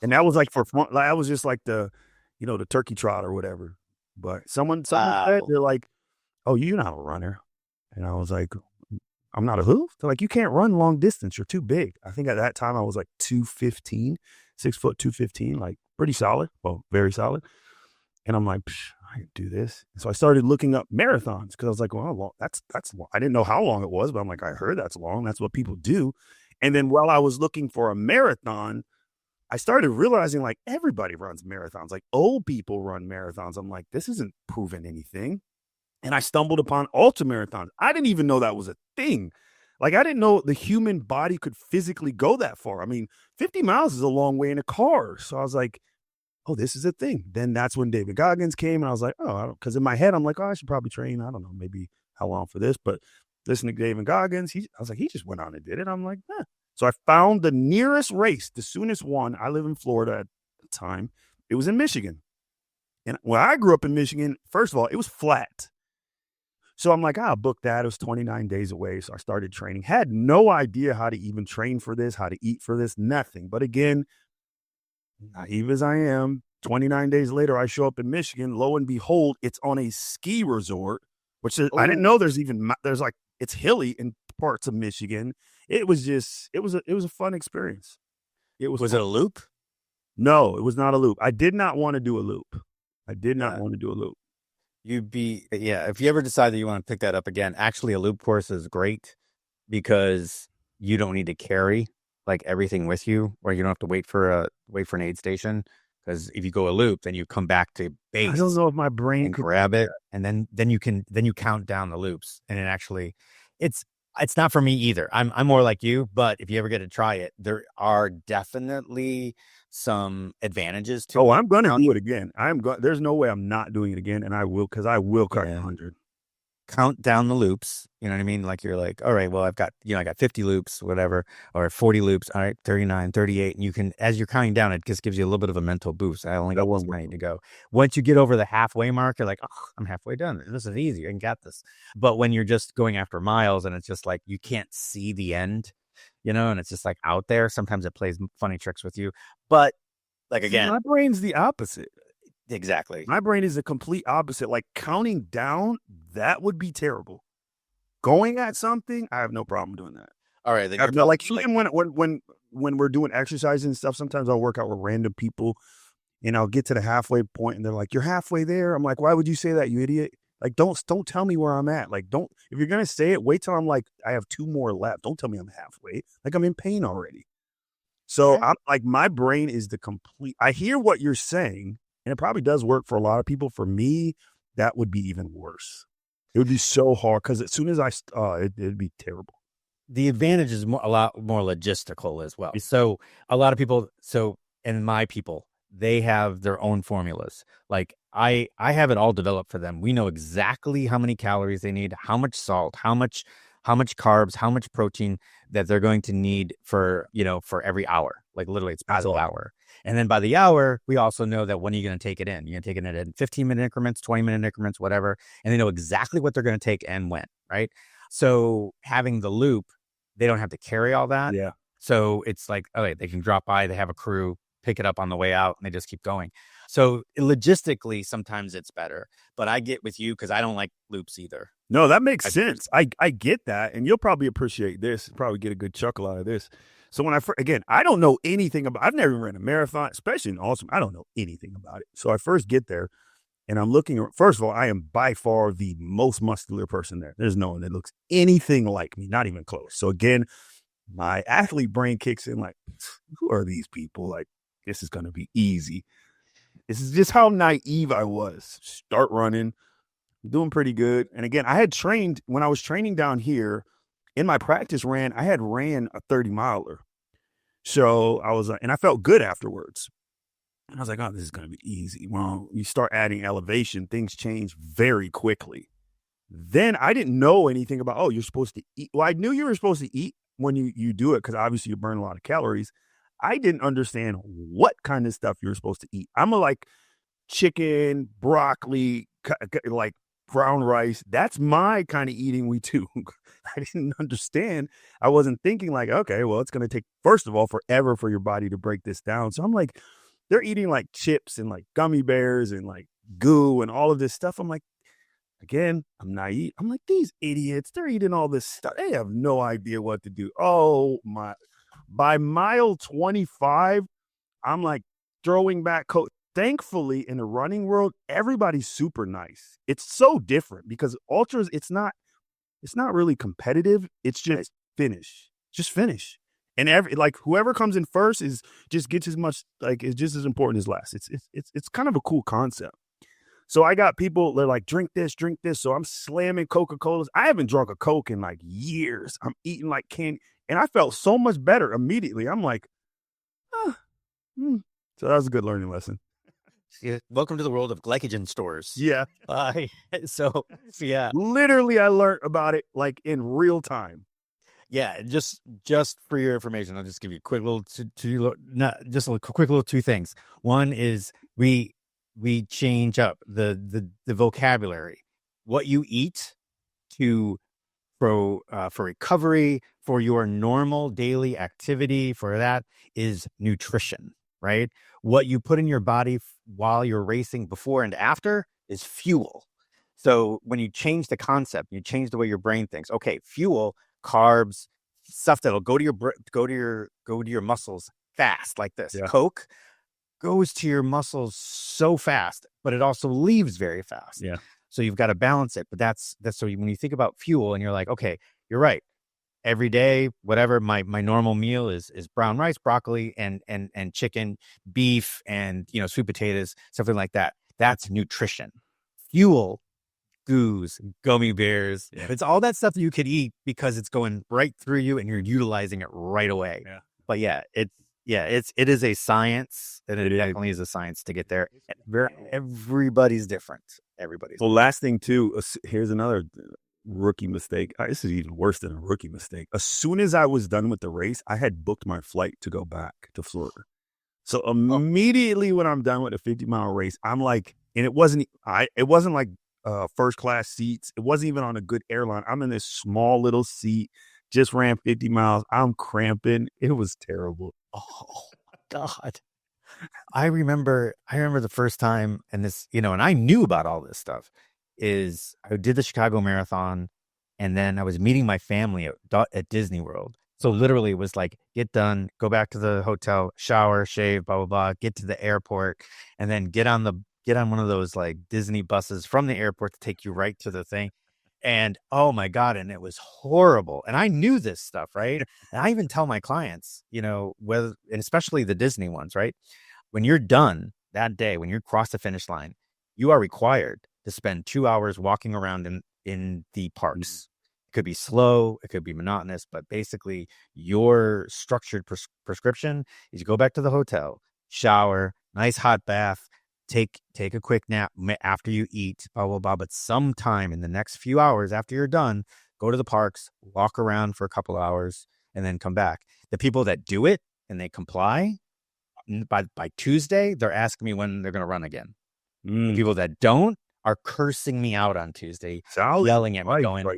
And that was like that was just like the turkey trot or whatever. But someone said, they're like, "Oh, you're not a runner." And I was like, "I'm not a who?" They're like, "You can't run long distance. You're too big." I think at that time I was like 215, 6 foot 215, like pretty solid. Well, very solid. And I'm like, I can do this. So I started looking up marathons because I was like, well, that's long. I didn't know how long it was, but I'm like, I heard that's long. That's what people do. And then while I was looking for a marathon, I started realizing like everybody runs marathons. Like old people run marathons. I'm like, this isn't proving anything. And I stumbled upon ultra marathons. I didn't even know that was a thing. Like I didn't know the human body could physically go that far. I mean, 50 miles is a long way in a car. So I was like, oh, this is a thing. Then that's when David Goggins came, and I was like, oh, I don't, because in my head I'm like, oh, I should probably train. I don't know, maybe how long for this, but listening to David Goggins, I was like, he just went on and did it. I'm like, eh. So I found the nearest race, the soonest one. I live in Florida at the time. It was in Michigan, and when I grew up in Michigan, first of all, it was flat. So I'm like, I'll book that. It was 29 days away. So I started training. Had no idea how to even train for this, how to eat for this, nothing. But again, naive as I am, 29 days later, I show up in Michigan. Lo and behold, it's on a ski resort, which is, I didn't know there's like, it's hilly in parts of Michigan. It was a fun experience. It was Was fun. it a loop? No, it was not a loop. I did not want to do a loop. I did not Yeah. want to do a loop. If you ever decide that you want to pick that up again, actually a loop course is great because you don't need to carry like everything with you, or you don't have to wait for an aid station. Because if you go a loop, then you come back to I don't base know if my brain and could. grab it, and then you count down the loops, and it actually, it's it's not for me either. I'm more like you, but if you ever get to try it, there are definitely some advantages to Oh, it. I'm going to do Counting, it again. There's no way I'm not doing it again, and I will because I will crack yeah, 100. count down the loops. You know what I mean? Like you're like, all right, well, I got 50 loops, whatever, or 40 loops. All right, 39, 38. And you can, as you're counting down, it just gives you a little bit of a mental boost. I only That got will this many to go. Once you get over the halfway mark, you're like, oh, I'm halfway done. This is easy. I can get this. But when you're just going after miles and it's just like, you can't see the end, and it's just like out there, sometimes it plays funny tricks with you. But like, See, again, my brain's the opposite. exactly. My brain is the complete opposite. Like counting down, that would be terrible. Going at something, I have no problem doing that. All right, then I've you're no, probably like even when we're doing exercises and stuff, sometimes I'll work out with random people and I'll get to the halfway point and they're like, "You're halfway there." I'm like, "Why would you say that, you idiot?" Like, don't tell me where I'm at. Like, don't if you're gonna say it, wait till I'm like I have two more left. Don't tell me I'm halfway. Like I'm in pain already. So yeah. I'm like, my brain is the complete. I hear what you're saying, and it probably does work for a lot of people. For me, that would be even worse. It would be so hard because as soon as it'd be terrible. The advantage is a lot more logistical as well. So a lot of people, and my people, they have their own formulas. Like I have it all developed for them. We know exactly how many calories they need, how much salt, how much carbs, how much protein that they're going to need for every hour. Like literally, it's by the hour. And then by the hour, we also know that when are you going to take it in? You're going to take it in 15-minute increments, 20-minute increments, whatever. And they know exactly what they're going to take and when, right? So having the loop, they don't have to carry all that. Yeah. So it's like, okay, they can drop by, they have a crew, pick it up on the way out, and they just keep going. So logistically, sometimes it's better. But I get with you because I don't like loops either. No, that makes sense. I get that, and you'll probably appreciate this. Probably get a good chuckle out of this. So when again, I don't know anything about. I've never ran a marathon, especially in Awesome. I don't know anything about it. So I first get there, and I'm looking. First of all, I am by far the most muscular person there. There's no one that looks anything like me, not even close. So again, my athlete brain kicks in. Like, who are these people? Like, this is going to be easy. This is just how naive I was. Start running. Doing pretty good. And again, I had trained when I was training down here in my practice I had ran a 30 miler. So I was, and I felt good afterwards. And I was like, oh, this is going to be easy. Well, you start adding elevation, things change very quickly. Then I didn't know anything about, oh, you're supposed to eat. Well, I knew you were supposed to eat when you do it because obviously you burn a lot of calories. I didn't understand what kind of stuff you're supposed to eat. I'm like chicken, broccoli, like brown rice. That's my kind of eating we do. I didn't understand. I wasn't thinking like, okay, well, it's going to take, first of all, forever for your body to break this down. So I'm like, they're eating like chips and like gummy bears and like goo and all of this stuff. I'm like, again, I'm naive. I'm like, these idiots, they're eating all this stuff. They have no idea what to do. Oh my, by mile 25, I'm like throwing back thankfully in the running world, everybody's super nice. It's so different because ultras, it's not really competitive. It's just finish. Just finish. And whoever comes in first is just gets as much, like, it's just as important as last. It's kind of a cool concept. So I got people, they're like, drink this. So I'm slamming Coca-Colas. I haven't drunk a Coke in like years. I'm eating like candy. And I felt so much better immediately. I'm like, oh. So that was a good learning lesson. Yeah, welcome to the world of glycogen stores. Yeah. So yeah. Literally, I learned about it like in real time. Yeah, just for your information, I'll just give you a quick little quick little two things. One is we change up the vocabulary, what you eat for recovery, for your normal daily activity, for that is nutrition, right? What you put in your body while you're racing before and after is fuel. So when you change the concept, you change the way your brain thinks. Okay, fuel, carbs, stuff that'll go to your muscles fast, like this. Yeah. Coke goes to your muscles so fast, but it also leaves very fast. Yeah. So you've got to balance it. But that's so when you think about fuel and you're like, okay, you're right. Every day, whatever my normal meal is brown rice, broccoli, and chicken, beef, and sweet potatoes, something like that. That's nutrition. Fuel, goos, gummy bears. Yeah. It's all that stuff that you could eat because it's going right through you and you're utilizing it right away. Yeah. But it is a science, and it definitely is a science to get there. Everybody's different. Well, last thing too, here's another rookie mistake. This is even worse than a rookie mistake. As soon as I was done with the race, I had booked my flight to go back to Florida. So immediately when I'm done with a 50-mile race, I'm like, and it wasn't like first class seats. It wasn't even on a good airline. I'm in this small little seat, just ran 50 miles. I'm cramping. It was terrible. Oh my God. I remember the first time, and this, and I knew about all this stuff, is I did the Chicago Marathon, and then I was meeting my family at Disney World. So literally it was like, get done, go back to the hotel, shower, shave, blah, blah, blah, get to the airport, and then get on one of those like Disney buses from the airport to take you right to the thing. And oh my God, and it was horrible. And I knew this stuff, right? And I even tell my clients, and especially the Disney ones, right? When you're done that day, when you cross the finish line, you are required to spend 2 hours walking around in the parks. It could be slow, it could be monotonous, but basically your structured prescription is you go back to the hotel, shower, nice hot bath, take a quick nap after you eat, blah, blah, blah. But sometime in the next few hours after you're done, go to the parks, walk around for a couple of hours, and then come back. The people that do it and they comply, by Tuesday, they're asking me when they're going to run again. The people that don't are cursing me out on Tuesday, yelling at me, going, they're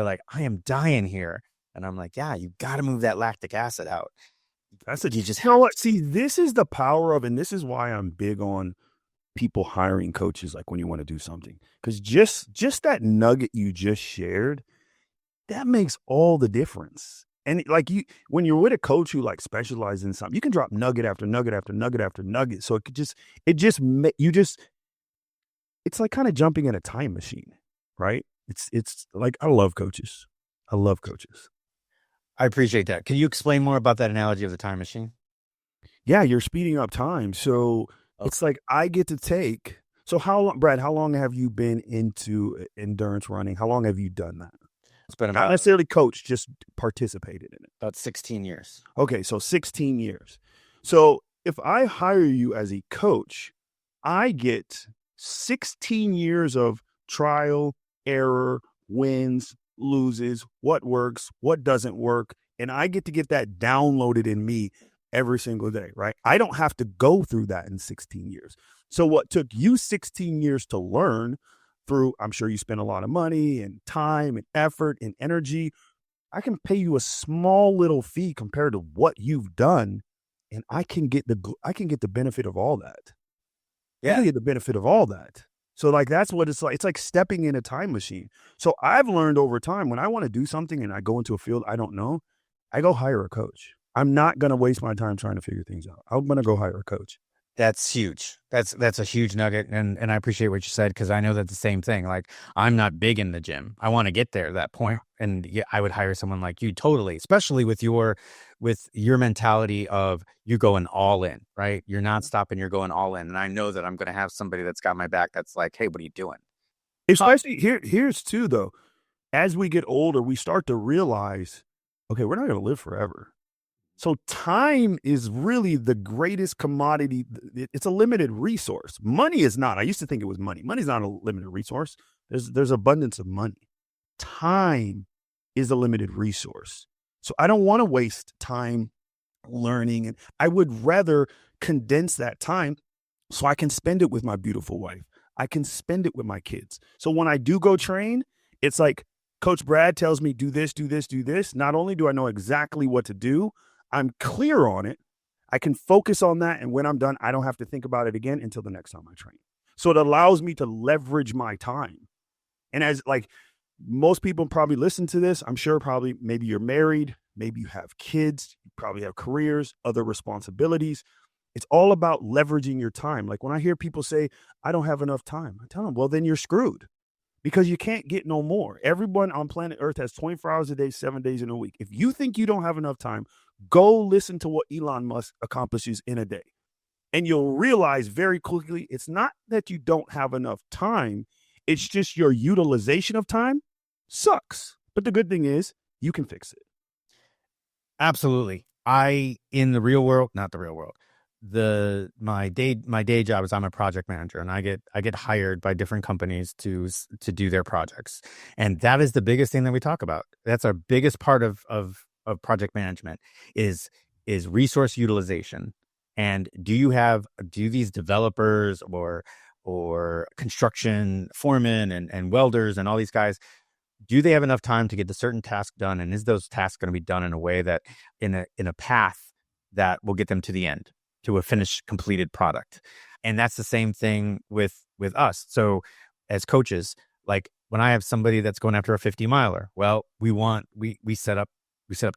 like, I am dying here. And I'm like, yeah, you got to move that lactic acid out. You know what? See, this is the power of, and this is why I'm big on people hiring coaches, like when you want to do something, because just that nugget you just shared, that makes all the difference. And like when you're with a coach who like specializes in something, you can drop nugget after nugget after nugget after nugget. So it's like kind of jumping in a time machine, right? It's like, I love coaches. I appreciate that. Can you explain more about that analogy of the time machine? Yeah, you're speeding up time. So It's like I get to take. So Brad, how long have you been into endurance running? How long have you done that? It's been not necessarily coached, just participated in it. About 16 years. Okay, so 16 years. So if I hire you as a coach, I get 16 years of trial, error, wins, loses, what works, what doesn't work. And I get to get that downloaded in me every single day, right? I don't have to go through that in 16 years. So what took you 16 years to learn through, I'm sure you spent a lot of money and time and effort and energy, I can pay you a small little fee compared to what you've done. And I can get the benefit of all that. Yeah. I can get the benefit of all that. So like, that's what it's like. It's like stepping in a time machine. So I've learned over time, when I want to do something and I go into a field I don't know, I go hire a coach. I'm not going to waste my time trying to figure things out. I'm going to go hire a coach. That's huge. That's a huge nugget, and I appreciate what you said because I know that the same thing. Like I'm not big in the gym. I want to get there to that point, and yeah, I would hire someone like you totally, especially with your mentality of you going all in, right? You're not stopping. You're going all in, and I know that I'm going to have somebody that's got my back. That's like, hey, what are you doing? Especially here's too though. As we get older, we start to realize, okay, we're not going to live forever. So time is really the greatest commodity. It's a limited resource. Money is not. I used to think it was money. Money's not a limited resource. There's abundance of money. Time is a limited resource. So I don't want to waste time learning, and I would rather condense that time so I can spend it with my beautiful wife. I can spend it with my kids. So when I do go train, it's like Coach Brad tells me, do this, do this, do this. Not only do I know exactly what to do, I'm clear on it. I can focus on that. And when I'm done, I don't have to think about it again until the next time I train. So it allows me to leverage my time. And as like most people probably listen to this, I'm sure probably maybe you're married, maybe you have kids, you probably have careers, other responsibilities. It's all about leveraging your time. Like when I hear people say, I don't have enough time, I tell them, well, then you're screwed because you can't get no more. Everyone on planet Earth has 24 hours a day, 7 days in a week. If you think you don't have enough time, go listen to what Elon Musk accomplishes in a day. And you'll realize very quickly it's not that you don't have enough time, it's just your utilization of time sucks. But the good thing is you can fix it. Absolutely. I in the real world, not the real world. My day job is I'm a project manager, and I get hired by different companies to do their projects. And that is the biggest thing that we talk about. That's our biggest part of project management is resource utilization. And do these developers or construction foremen and welders and all these guys, do they have enough time to get the certain task done? And is those tasks going to be done in a way that in a path that will get them to the end, to a finished completed product? And that's the same thing with us. So as coaches, like when I have somebody that's going after a 50 miler, well, we set up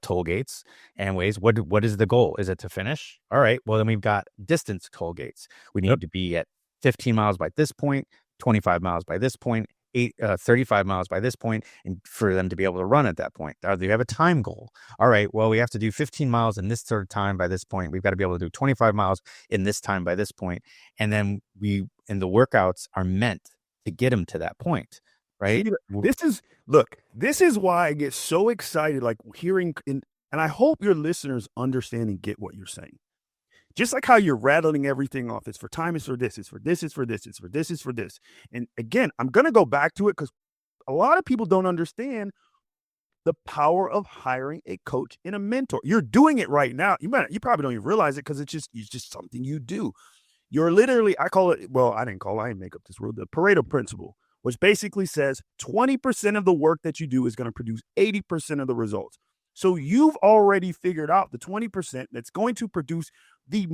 toll gates and ways. What is the goal? Is it to finish? All right. Well, then we've got distance toll gates. We need to be at 15 miles by this point, 25 miles by this point, 35 miles by this point, and for them to be able to run at that point. Do you have a time goal? All right, well, we have to do 15 miles in this sort of time by this point. We've got to be able to do 25 miles in this time by this point. And then the workouts are meant to get them to that point, right? This is why I get so excited, like hearing, and I hope your listeners understand and get what you're saying. Just like how you're rattling everything off. It's for time, it's for this, it's for this, it's for this, it's for this, it's for this. And again, I'm going to go back to it because a lot of people don't understand the power of hiring a coach and a mentor. You're doing it right now. You probably don't even realize it because it's just something you do. You're literally, I didn't make up this rule, the Pareto principle, which basically says 20% of the work that you do is going to produce 80% of the results. So you've already figured out the 20% that's going to produce the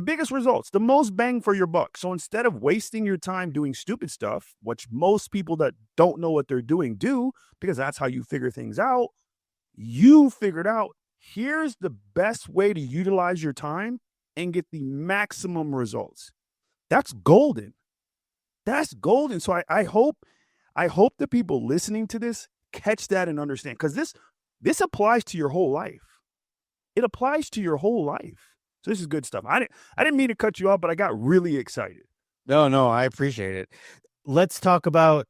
biggest results, the most bang for your buck. So instead of wasting your time doing stupid stuff, which most people that don't know what they're doing do, because that's how you figure things out, you figured out here's the best way to utilize your time and get the maximum results. That's golden. That's golden. So I hope the people listening to this catch that and understand, because this applies to your whole life. It applies to your whole life. So this is good stuff. I didn't mean to cut you off, but I got really excited. No, I appreciate it. Let's talk about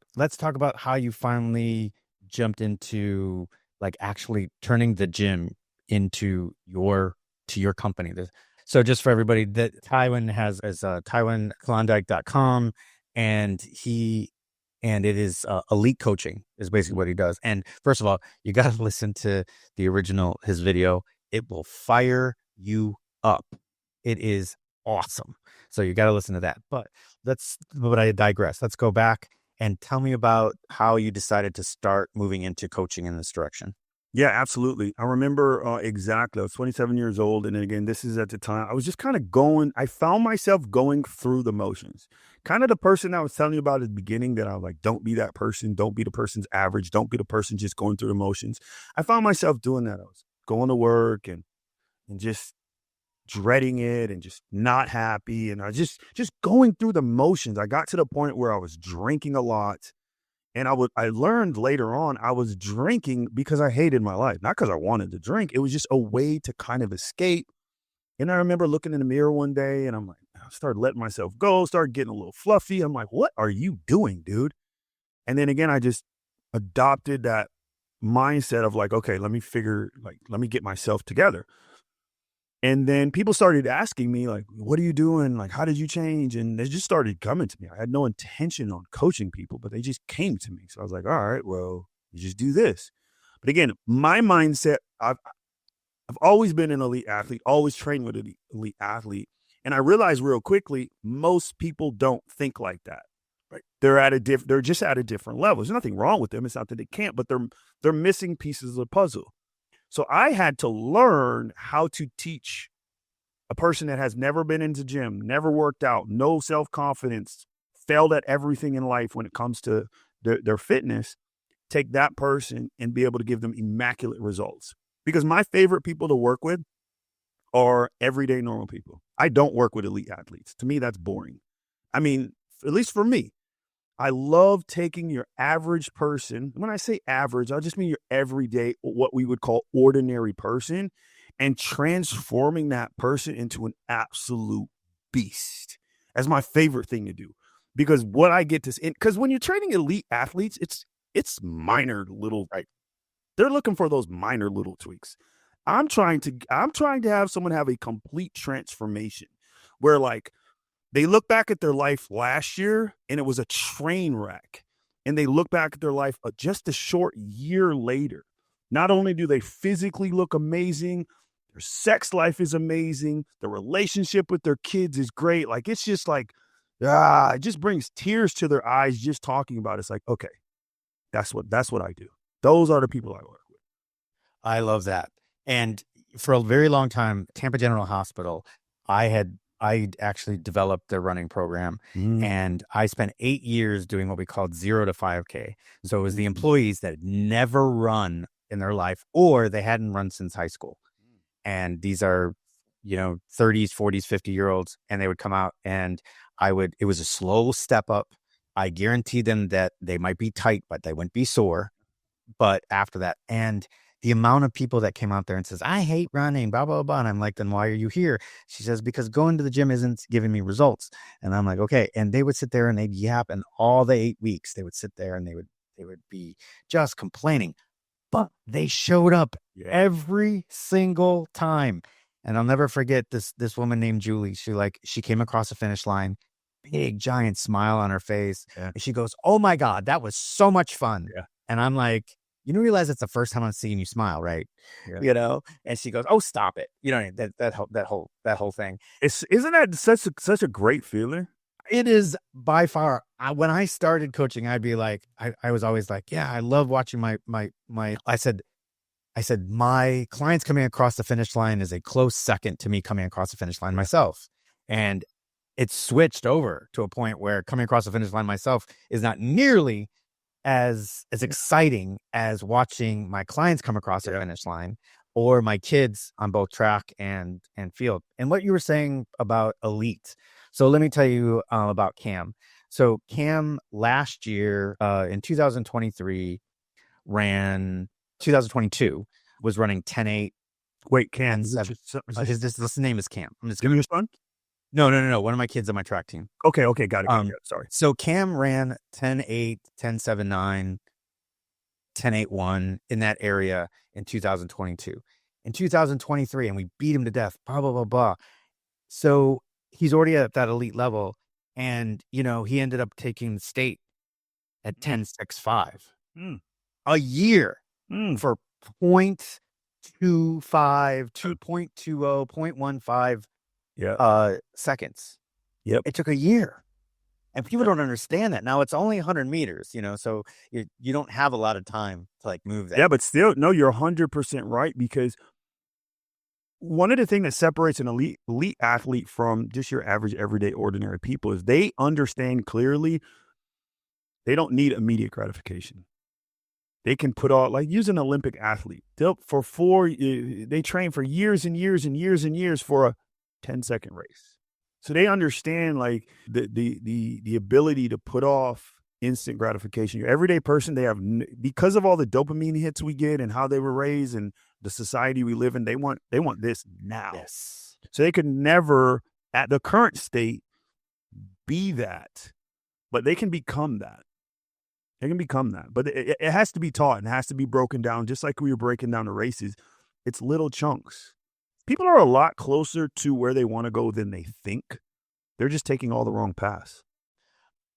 how you finally jumped into like actually turning the gym into your company. So just for everybody, that Tywin has is TywinKalandyk.com, and it is elite coaching is basically what he does. And first of all, you got to listen to his video. It will fire you up. It is awesome. So you got to listen to that. But I digress. Let's go back and tell me about how you decided to start moving into coaching in this direction. Yeah, absolutely. I remember exactly. I was 27 years old. And again, this is at the time I was just kind of I found myself going through the motions. Kind of the person I was telling you about at the beginning that I was like, don't be that person. Don't be the person's average. Don't be the person just going through the motions. I found myself doing that. I was going to work and just dreading it and just not happy. And I was just going through the motions. I got to the point where I was drinking a lot. And I learned later on I was drinking because I hated my life, not because I wanted to drink. It was just a way to kind of escape. And I remember looking in the mirror one day and I'm like, I started letting myself go, started getting a little fluffy. I'm like, what are you doing, dude? And then again, I just adopted that mindset of like, okay, let me get myself together. And then people started asking me, like, what are you doing? Like, how did you change? And they just started coming to me. I had no intention on coaching people, but they just came to me. So I was like, all right, well, you just do this. But again, my mindset, I've always been an elite athlete, always trained with an elite athlete. And I realized real quickly, most people don't think like that. Right? They're just at a different level. There's nothing wrong with them. It's not that they can't, but they're missing pieces of the puzzle. So I had to learn how to teach a person that has never been into gym, never worked out, no self-confidence, failed at everything in life when it comes to their fitness, take that person and be able to give them immaculate results. Because my favorite people to work with are everyday normal people. I don't work with elite athletes. To me, that's boring. I mean, at least for me, I love taking your average person. When I say average, I just mean your everyday, what we would call ordinary person, and transforming that person into an absolute beast. That's my favorite thing to do. Because what I get to, because when you're training elite athletes, it's minor little, right? They're looking for those minor little tweaks. I'm trying to have someone have a complete transformation where like they look back at their life last year and it was a train wreck. And they look back at their life just a short year later. Not only do they physically look amazing, their sex life is amazing. The relationship with their kids is great. Like, it's just like, it just brings tears to their eyes just talking about it. It's like, okay, that's what I do. Those are the people I work with. I love that. And for a very long time, Tampa General Hospital, I actually developed their running program, and I spent 8 years doing what we called 0 to 5K. So it was the employees that had never run in their life, or they hadn't run since high school. And these are, 30s, 40s, 50-year-olds, and they would come out and it was a slow step up. I guaranteed them that they might be tight, but they wouldn't be sore. But after that, and the amount of people that came out there and says, I hate running, blah, blah, blah. And I'm like, then why are you here? She says, because going to the gym isn't giving me results. And I'm like, okay. And they would sit there and they'd yap. And all the 8 weeks they would sit there and they would be just complaining. But they showed up every single time. And I'll never forget this woman named Julie. She came across the finish line, big, giant smile on her face. Yeah. And she goes, oh my God, that was so much fun. Yeah. And I'm like, you don't realize it's the first time I'm seeing you smile, right? Yeah. And she goes, oh, stop it. That whole thing. Isn't that such a great feeling? It is by far. When I started coaching, I'd be like, I was always like, yeah, I love watching my, I said, my clients coming across the finish line is a close second to me coming across the finish line myself. And it's switched over to a point where coming across the finish line myself is not nearly as exciting as watching my clients come across the finish line, or my kids on both track and field. And what you were saying about elite. So let me tell you about Cam. So Cam last year in 2022 was running 10.8. Wait, Cam. His name is Cam. I'm just giving you a son? No. One of my kids on my track team. Okay, got it. Sorry. So Cam ran 10.8, 10.79, 10.81 in that area in 2022. In 2023, and we beat him to death, blah, blah, blah, blah. So he's already at that elite level. And, he ended up taking the state at 10.65 a year for 0.25, 2.20, 0.15 seconds. Yep. It took a year. And people don't understand that. Now it's only 100 meters, so you don't have a lot of time to like move that. Yeah, but still, no, you're 100% right, because one of the things that separates an elite athlete from just your average, everyday, ordinary people is they understand clearly they don't need immediate gratification. They can put all, like, use an Olympic athlete. They train for years and years and years and years for 10-second race. So they understand like the ability to put off instant gratification. Your everyday person, they have, because of all the dopamine hits we get and how they were raised and the society we live in, they want this now. Yes. So they could never, at the current state, be that, but they can become that. They can become that, but it has to be taught and it has to be broken down, just like we were breaking down the races. It's little chunks. People are a lot closer to where they want to go than they think. They're just taking all the wrong paths.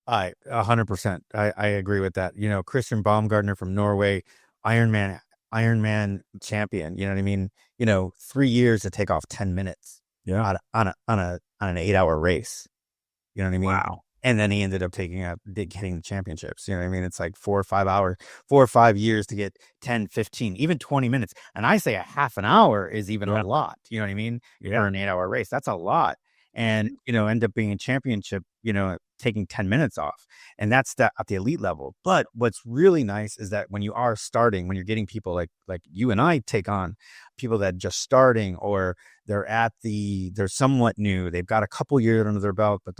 100%. I agree with that. You know, Christian Baumgartner from Norway, Ironman champion. You know what I mean? You know, 3 years to take off 10 minutes. Yeah. On an 8-hour race. You know what I mean? Wow. And then he ended up getting the championships. You know what I mean? It's like 4 or 5 years to get 10, 15, even 20 minutes. And I say a half an hour is even a lot. You know what I mean? Yeah. For an 8-hour race. That's a lot. And, you know, end up being a championship, you know, taking 10 minutes off. And that's at the elite level. But what's really nice is that when you are starting, when you're getting people like you and I take on people that just starting, or they're somewhat new, they've got a couple years under their belt, but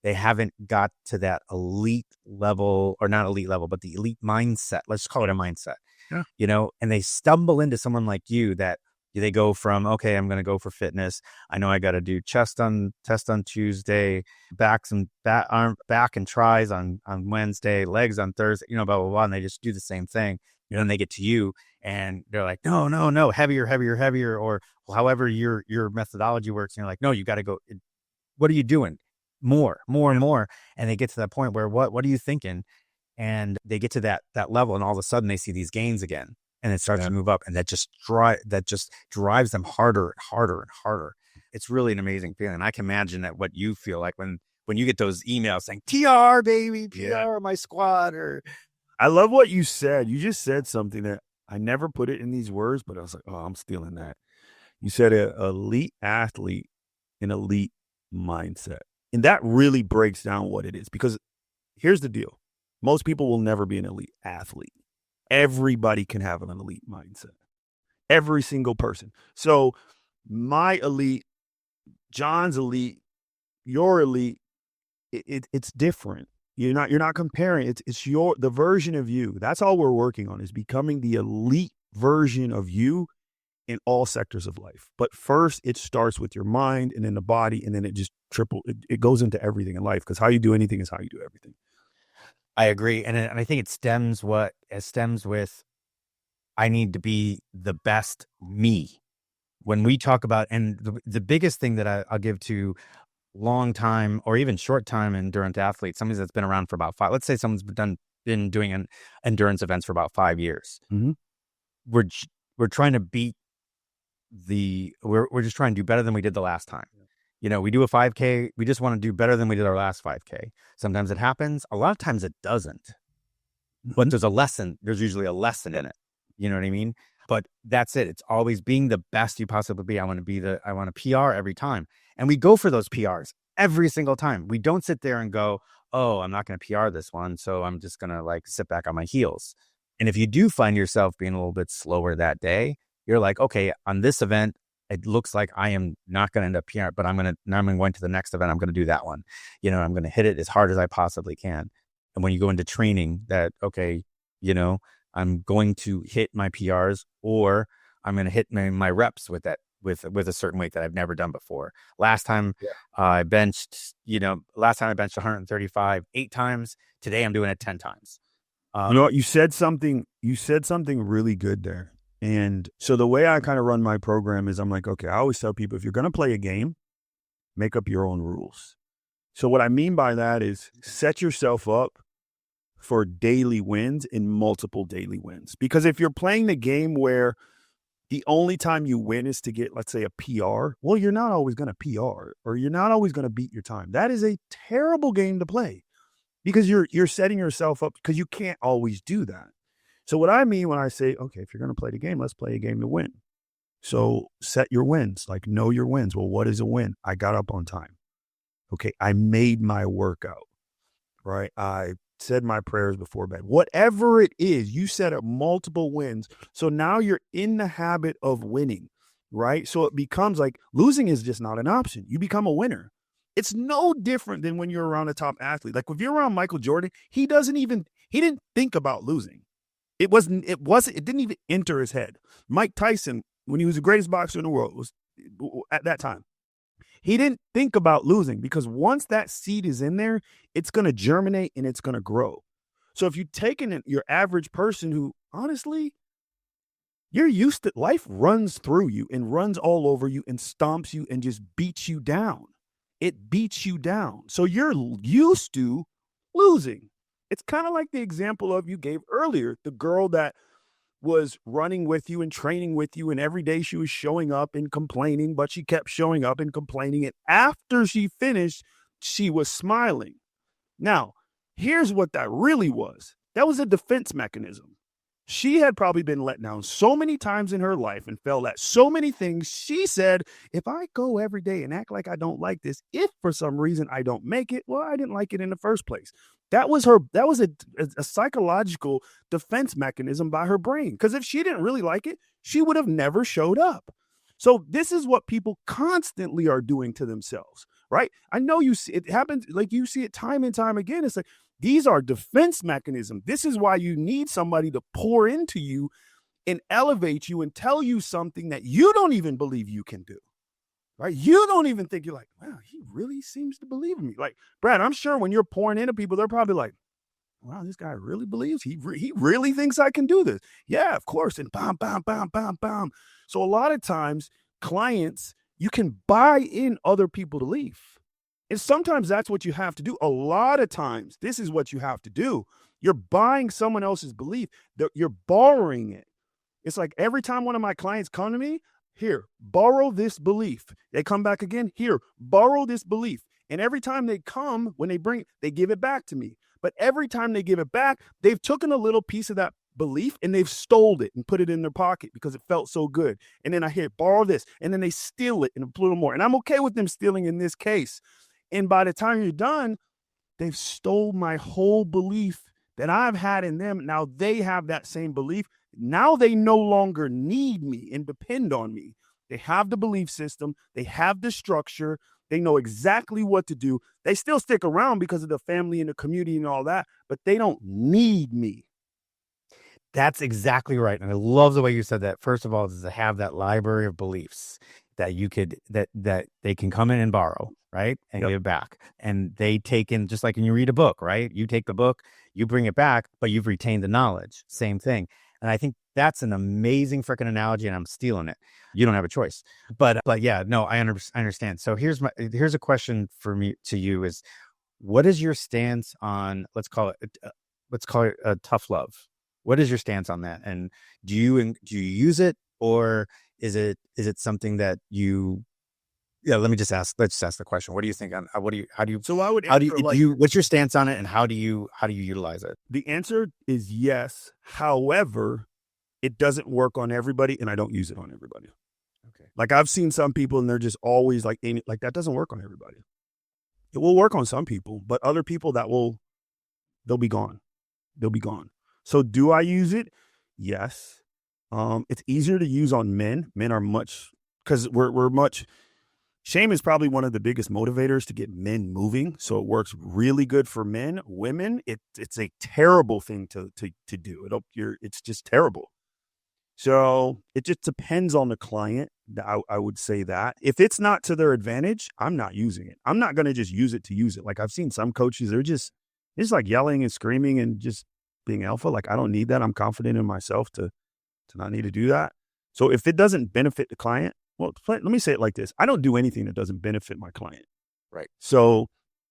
they haven't got to that elite level, or not elite level, but the elite mindset. Let's call it a mindset. Yeah. You know, and they stumble into someone like you that they go from, okay, I'm going to go for fitness. I know I got to do test on Tuesday, back and tries on Wednesday, legs on Thursday, you know, blah, blah, blah. And they just do the same thing. And then they get to you and they're like, no, heavier, or however your methodology works. And you're like, no, you got to go. What are you doing? More and more. And they get to that point where, what are you thinking? And they get to that level, and all of a sudden they see these gains again, and it starts to move up, and that just drives them harder and harder and harder. It's really an amazing feeling. I can imagine that what you feel like when you get those emails saying TR baby, TR my squad. Or I love what you said. You just said something that I never put it in these words, but I was like, oh, I'm stealing that. You said an elite athlete, an elite mindset. And that really breaks down what it is, because here's the deal. Most people will never be an elite athlete. Everybody can have an elite mindset. Every single person. So my elite, John's elite, your elite, it's different. You're not comparing. It's the version of you. That's all we're working on, is becoming the elite version of you in all sectors of life. But first, it starts with your mind, and then the body, and then it just it goes into everything in life, because how you do anything is how you do everything. I agree. And I think it stems with, I need to be the best me. When we talk about, and the biggest thing that I'll give to long time or even short time endurance athletes, somebody that's been around for about let's say someone's been doing an endurance events for about 5 years. Mm-hmm. We're trying to beat we're just trying to do better than we did the last time. You know, we do a 5K, we just want to do better than we did our last 5K. Sometimes it happens. A lot of times it doesn't. Mm-hmm. But there's usually a lesson in it. You know what I mean? But that's it. It's always being the best you possibly be. I want to PR every time. And we go for those PRs every single time. We don't sit there and go, oh, I'm not going to PR this one, so I'm just going to like sit back on my heels. And if you do find yourself being a little bit slower that day, you're like, okay, on this event, it looks like I am not going to end up PR, but I'm going to the next event. I'm going to do that one. You know, I'm going to hit it as hard as I possibly can. And when you go into training, that, okay, you know, I'm going to hit my PRs, or I'm going to hit my reps with that, with a certain weight that I've never done before. Last time I benched 135 8 times. Today I'm doing it 10 times. You know what? You said something really good there. And so the way I kind of run my program is, I'm like, okay, I always tell people, if you're going to play a game, make up your own rules. So what I mean by that is, set yourself up for daily wins and multiple daily wins. Because if you're playing the game where the only time you win is to get, let's say, a PR, well, you're not always going to PR, or you're not always going to beat your time. That is a terrible game to play, because you're setting yourself up, because you can't always do that. So what I mean when I say, okay, if you're going to play the game, let's play a game to win. So set your wins, like know your wins. Well, what is a win? I got up on time. Okay, I made my workout, right? I said my prayers before bed. Whatever it is, you set up multiple wins. So now you're in the habit of winning. right? So it becomes like losing is just not an option. You become a winner. It's no different than when you're around a top athlete. Like if you're around Michael Jordan, he didn't think about losing. It didn't even enter his head. Mike Tyson, when he was the greatest boxer in the world, was at that time. He didn't think about losing because once that seed is in there, it's going to germinate and it's going to grow. So if you take your average person who honestly, you're used to life runs through you and runs all over you and stomps you and just beats you down. It beats you down. So you're used to losing. It's kind of like the example of you gave earlier, the girl that was running with you and training with you, and every day she was showing up and complaining, but she kept showing up and complaining. And after she finished, she was smiling. Now, here's what that really was. That was a defense mechanism. She had probably been let down so many times in her life and failed at so many things. She said, if I go every day and act like I don't like this, if for some reason I don't make it, well, I didn't like it in the first place. That was a psychological defense mechanism by her brain. Because if she didn't really like it, she would have never showed up. So this is what people constantly are doing to themselves, right? I know you see it happens, like you see it time and time again. It's like, these are defense mechanisms. This is why you need somebody to pour into you and elevate you and tell you something that you don't even believe you can do. Right? You don't even think, you're like, wow, he really seems to believe in me. Like, Brad, I'm sure when you're pouring into people, they're probably like, wow, this guy really believes he really thinks I can do this. Yeah, of course. And bam, bam, bam, bam, bam. So a lot of times, clients, you can buy in other people to leave. And sometimes that's what you have to do. A lot of times, this is what you have to do. You're buying someone else's belief. You're borrowing it. It's like every time one of my clients come to me, here, borrow this belief. They come back again, here, borrow this belief. And every time they come, when they give it back to me. But every time they give it back, they've taken a little piece of that belief and they've stole it and put it in their pocket because it felt so good. And then I hear, borrow this. And then they steal it and a little more. And I'm okay with them stealing in this case. And by the time you're done, they've stole my whole belief that I've had in them. Now they have that same belief. Now they no longer need me and depend on me. They have the belief system. They have the structure. They know exactly what to do. They still stick around because of the family and the community and all that, but they don't need me. That's exactly right. And I love the way you said that. First of all, is to have that library of beliefs that you could, that they can come in and borrow, right? And Yep. give back. And they take in, just like when you read a book, right? You take the book, you bring it back, but you've retained the knowledge. Same thing. And I think that's an amazing freaking analogy, and I'm stealing it. You don't have a choice. But yeah, no, I understand. So here's a question for me to you is, what is your stance on, let's call it a tough love? What is your stance on that? And do you use it, or is it something that you? Yeah, let's just ask the question. What do you think on So I would answer what's your stance on it, and how do you utilize it? the answer is yes. However, it doesn't work on everybody, and I don't use it on everybody. Okay. Like I've seen some people, and they're just always like that doesn't work on everybody. It will work on some people, but other people they'll be gone. They'll be gone. So do I use it? Yes. It's easier to use on men. Men are much, because we're much. Shame is probably one of the biggest motivators to get men moving. So it works really good for men. Women, it's a terrible thing to do. It's just terrible. So it just depends on the client. I would say that if it's not to their advantage, I'm not using it. I'm not going to just use it to use it. Like I've seen some coaches, they're just like yelling and screaming and just being alpha. Like I don't need that. I'm confident in myself to not need to do that. So if it doesn't benefit the client, well, let me say it like this. I don't do anything that doesn't benefit my client. Right. So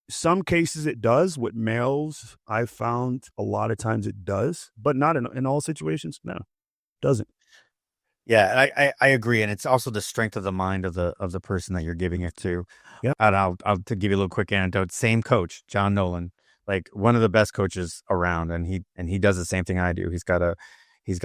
some cases it does. With males, I've found a lot of times it does, but not in all situations. No, it doesn't. Yeah, I agree, and it's also the strength of the mind of the person that you're giving it to. Yeah. And I'll to give you a little quick anecdote. Same coach, John Nolan, like one of the best coaches around, and he does the same thing I do. He's got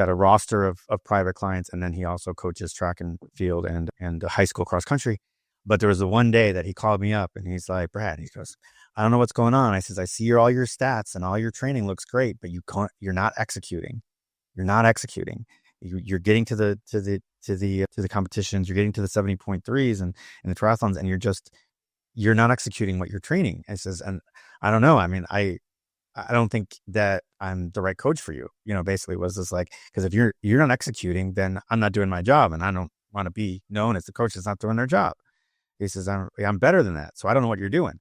a roster of private clients, and then he also coaches track and field and high school cross country. But there was the one day that he called me up, and he's like, Brad, he goes, I don't know what's going on. I says, I see all your stats and all your training looks great, but you're not executing. You're not executing. You're getting to the competitions, you're getting to the 70.3s and the triathlons, and you're not executing what you're training. I says, and I don't know. I mean, I don't think that I'm the right coach for you. Basically was this like, because if you're not executing, then I'm not doing my job, and I don't want to be known as the coach that's not doing their job. He says, I'm better than that. So I don't know what you're doing.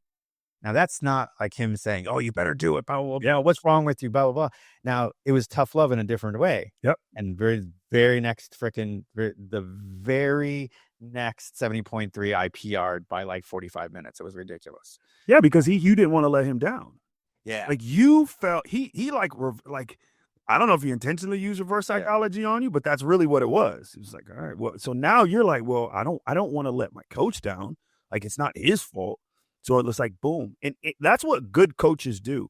Now that's not like him saying, oh, you better do it, blah, blah, blah. Yeah. What's wrong with you, blah, blah, blah. Now it was tough love in a different way. Yep. And the very next 70.3, I PR'd by like 45 minutes. It was ridiculous. Yeah, because you didn't want to let him down. Yeah. Like you felt he like I don't know if he intentionally used reverse psychology on you, but that's really what it was. It was like, all right, well, so now you're like, well, I don't want to let my coach down. Like it's not his fault. So it was like, boom. And that's what good coaches do.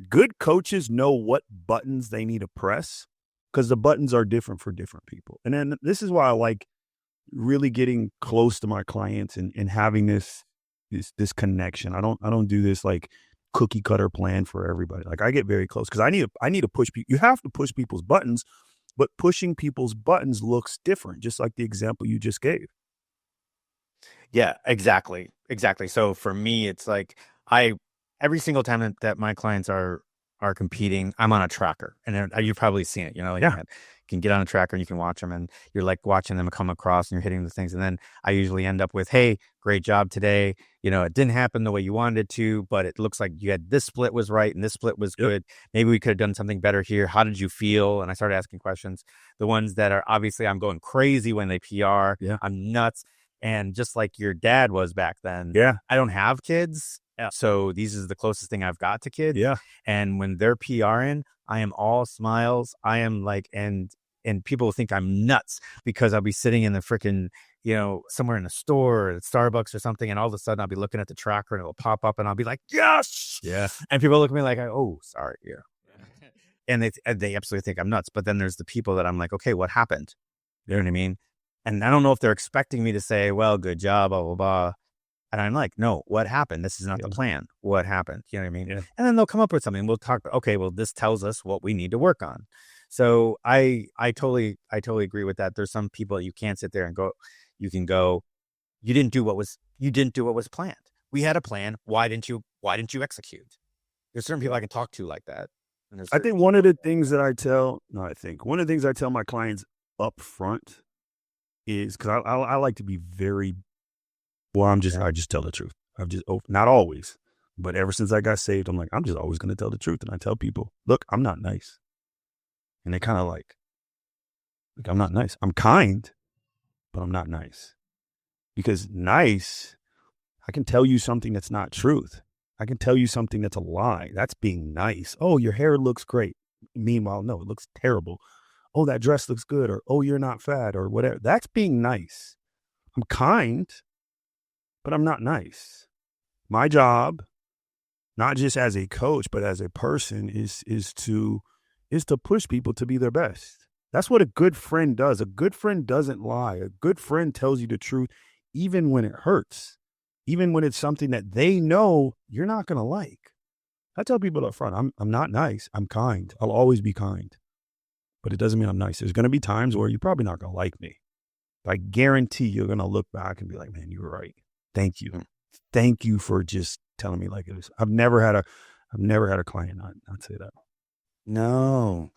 Good coaches know what buttons they need to press because the buttons are different for different people. And then this is why I like really getting close to my clients and having this connection. I don't do this like cookie cutter plan for everybody. Like I get very close because I need to push people. You have to push people's buttons, but pushing people's buttons looks different, just like the example you just gave. Yeah, exactly. So for me, it's like every single time that my clients are competing, I'm on a tracker, and you've probably seen it. Like you can get on a tracker and you can watch them, and you're like watching them come across, and you're hitting the things, and then I usually end up with, "Hey, great job today. It didn't happen the way you wanted it to, but it looks like you had this split was right and this split was good. Maybe we could have done something better here. How did you feel?" And I started asking questions. The ones that are obviously I'm going crazy when they PR. Yeah. I'm nuts. And just like your dad was back then, I don't have kids. So these is the closest thing I've got to kids. Yeah. And when they're PRing, I am all smiles. I am like, and people will think I'm nuts because I'll be sitting in the freaking, somewhere in a store or at Starbucks or something. And all of a sudden I'll be looking at the tracker and it'll pop up and I'll be like, yes. Yeah. And people look at me like, oh, sorry. Yeah. And they absolutely think I'm nuts. But then there's the people that I'm like, okay, what happened? You know what I mean? And I don't know if they're expecting me to say, well, good job, blah, blah, blah. And I'm like, no, what happened? This is not the plan. What happened? You know what I mean? Yeah. And then they'll come up with something. We'll talk, okay, well, this tells us what we need to work on. So I totally agree with that. There's some people you can't sit there and go, you didn't do what was planned. We had a plan. Why didn't you execute? There's certain people I can talk to like that. I think one of the things I tell my clients up front is because I like to be very, well, I just tell the truth. Not always, but ever since I got saved, I'm like, I'm just always going to tell the truth. And I tell people, look, I'm not nice. And they kind of like, I'm not nice. I'm kind, but I'm not nice. Because nice, I can tell you something that's not truth. I can tell you something that's a lie. That's being nice. Oh, your hair looks great. Meanwhile, no, it looks terrible. Oh, that dress looks good, or oh, you're not fat, or whatever. That's being nice. I'm kind, but I'm not nice. My job, not just as a coach, but as a person, is to push people to be their best. That's what a good friend does. A good friend doesn't lie. A good friend tells you the truth, even when it hurts, even when it's something that they know you're not going to like. I tell people up front, I'm not nice. I'm kind. I'll always be kind. But it doesn't mean I'm nice. There's going to be times where you're probably not going to like me. But I guarantee you're going to look back and be like, man, you were right. Thank you. Thank you for just telling me like it is. I've never had a client not say that. No,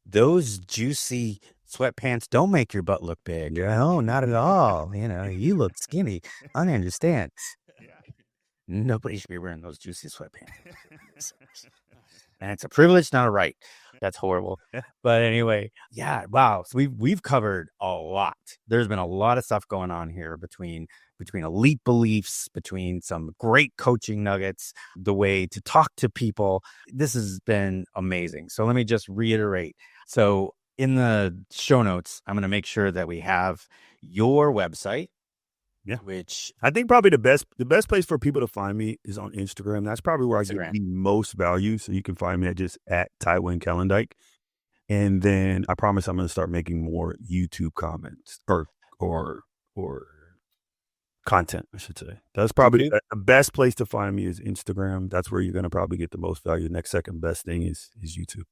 those juicy sweatpants don't make your butt look big. No, not at all. You look skinny. I understand. Nobody should be wearing those juicy sweatpants. And it's a privilege, not a right. That's horrible. But anyway, yeah, wow. So we've covered a lot. There's been a lot of stuff going on here between elite beliefs, between some great coaching nuggets, the way to talk to people. This has been amazing. So let me just reiterate. So in the show notes, I'm going to make sure that we have your website. Yeah. Which I think probably the best place for people to find me is on Instagram. That's probably where I get the most value. So you can find me at Tywin Kalandyk. And then I promise I'm going to start making more YouTube comments or content, I should say. That's probably the best place to find me is Instagram. That's where you're going to probably get the most value. The next second best thing is YouTube.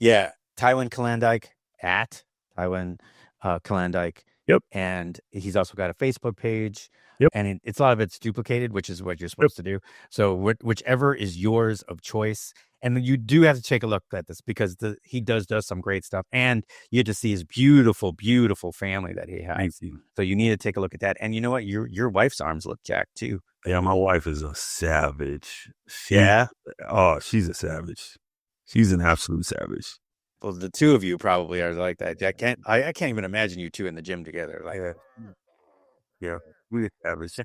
Yeah. Tywin Kalandyk at Tywin Kalandyk. Yep. And he's also got a Facebook page, Yep. and it's a lot of it's duplicated, which is what you're Yep. supposed to do. So whichever is yours of choice. And you do have to take a look at this because he does some great stuff, and you get to see his beautiful, beautiful family that he has. Thank you. So you need to take a look at that. And you know what? Your wife's arms look jacked too. Yeah, my wife is a savage. Yeah. Oh, she's a savage. She's an absolute savage. Well, the two of you probably are like that. I can't even imagine you two in the gym together. Like, Yeah, we're savage.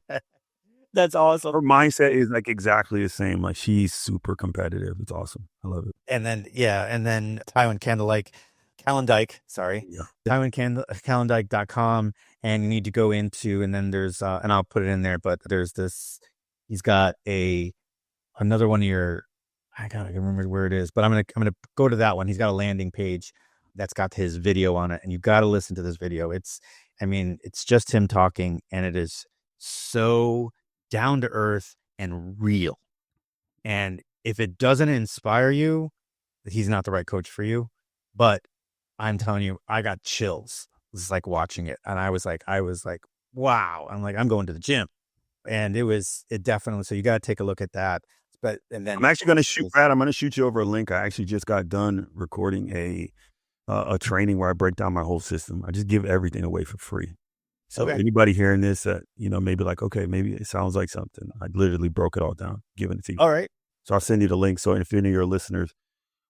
that's awesome. Her mindset is like exactly the same. Like she's super competitive. It's awesome. I love it. And then Tywin Kalandyk, sorry. Yeah. Kalandyk.com, and you need to go into, and then there's and I'll put it in there, but there's this, he's got another one of your, I gotta remember where it is, but I'm gonna go to that one. He's got a landing page that's got his video on it, and you got to listen to this video. It's just him talking, and it is so down to earth and real. And if it doesn't inspire you, he's not the right coach for you. But I'm telling you, I got chills. It's like watching it, and I was like, wow. I'm like, I'm going to the gym, and it definitely. So you got to take a look at that. But and then I'm actually going to shoot Brad. I'm going to shoot you over a link. I actually just got done recording a training where I break down my whole system. I just give everything away for free. So anybody hearing this, maybe like, okay, maybe it sounds like something. I literally broke it all down, giving it to you. All right. So I'll send you the link. So if any of your listeners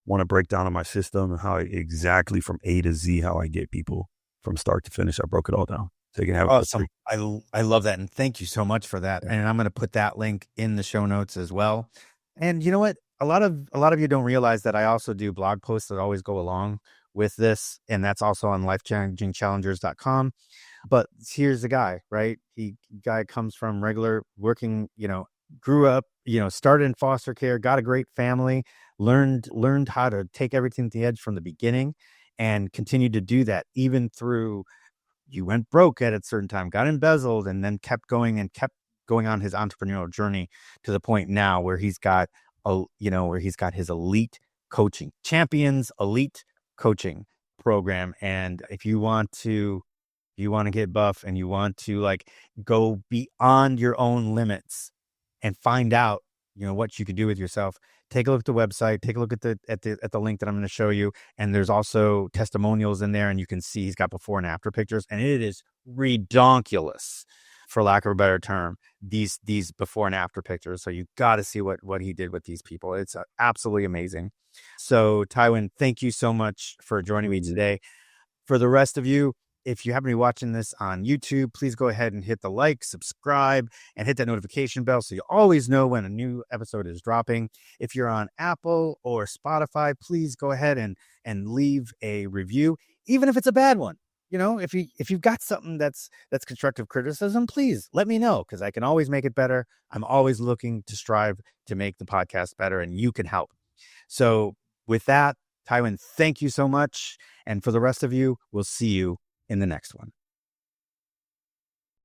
want to break down on my system and how exactly from A to Z, how I get people from start to finish, I broke it all down. So you can have awesome. I love that. And thank you so much for that. And I'm going to put that link in the show notes as well. And you know what? A lot of you don't realize that I also do blog posts that always go along with this. And that's also on lifechangingchallengers.com. But here's the guy, right? Guy comes from regular working, grew up, started in foster care, got a great family, learned how to take everything to the edge from the beginning, and continued to do that even through, you went broke at a certain time, got embezzled, and then kept going on his entrepreneurial journey to the point now where he's got his elite coaching, champions elite coaching program. And if you want to get buff and you want to like go beyond your own limits and find out, what you can do with yourself, take a look at the website, take a look at the link that I'm going to show you. And there's also testimonials in there, and you can see he's got before and after pictures, and it is redonkulous, for lack of a better term, these before and after pictures. So you got to see what he did with these people. It's absolutely amazing. So Tywin, thank you so much for joining me today. For the rest of you, if you happen to be watching this on YouTube, please go ahead and hit the like, subscribe, and hit that notification bell so you always know when a new episode is dropping. If you're on Apple or Spotify, please go ahead and leave a review, even if it's a bad one. If you've got something that's constructive criticism, please let me know, because I can always make it better. I'm always looking to strive to make the podcast better, and you can help. So with that, Tywin, thank you so much. And for the rest of you, we'll see you in the next one.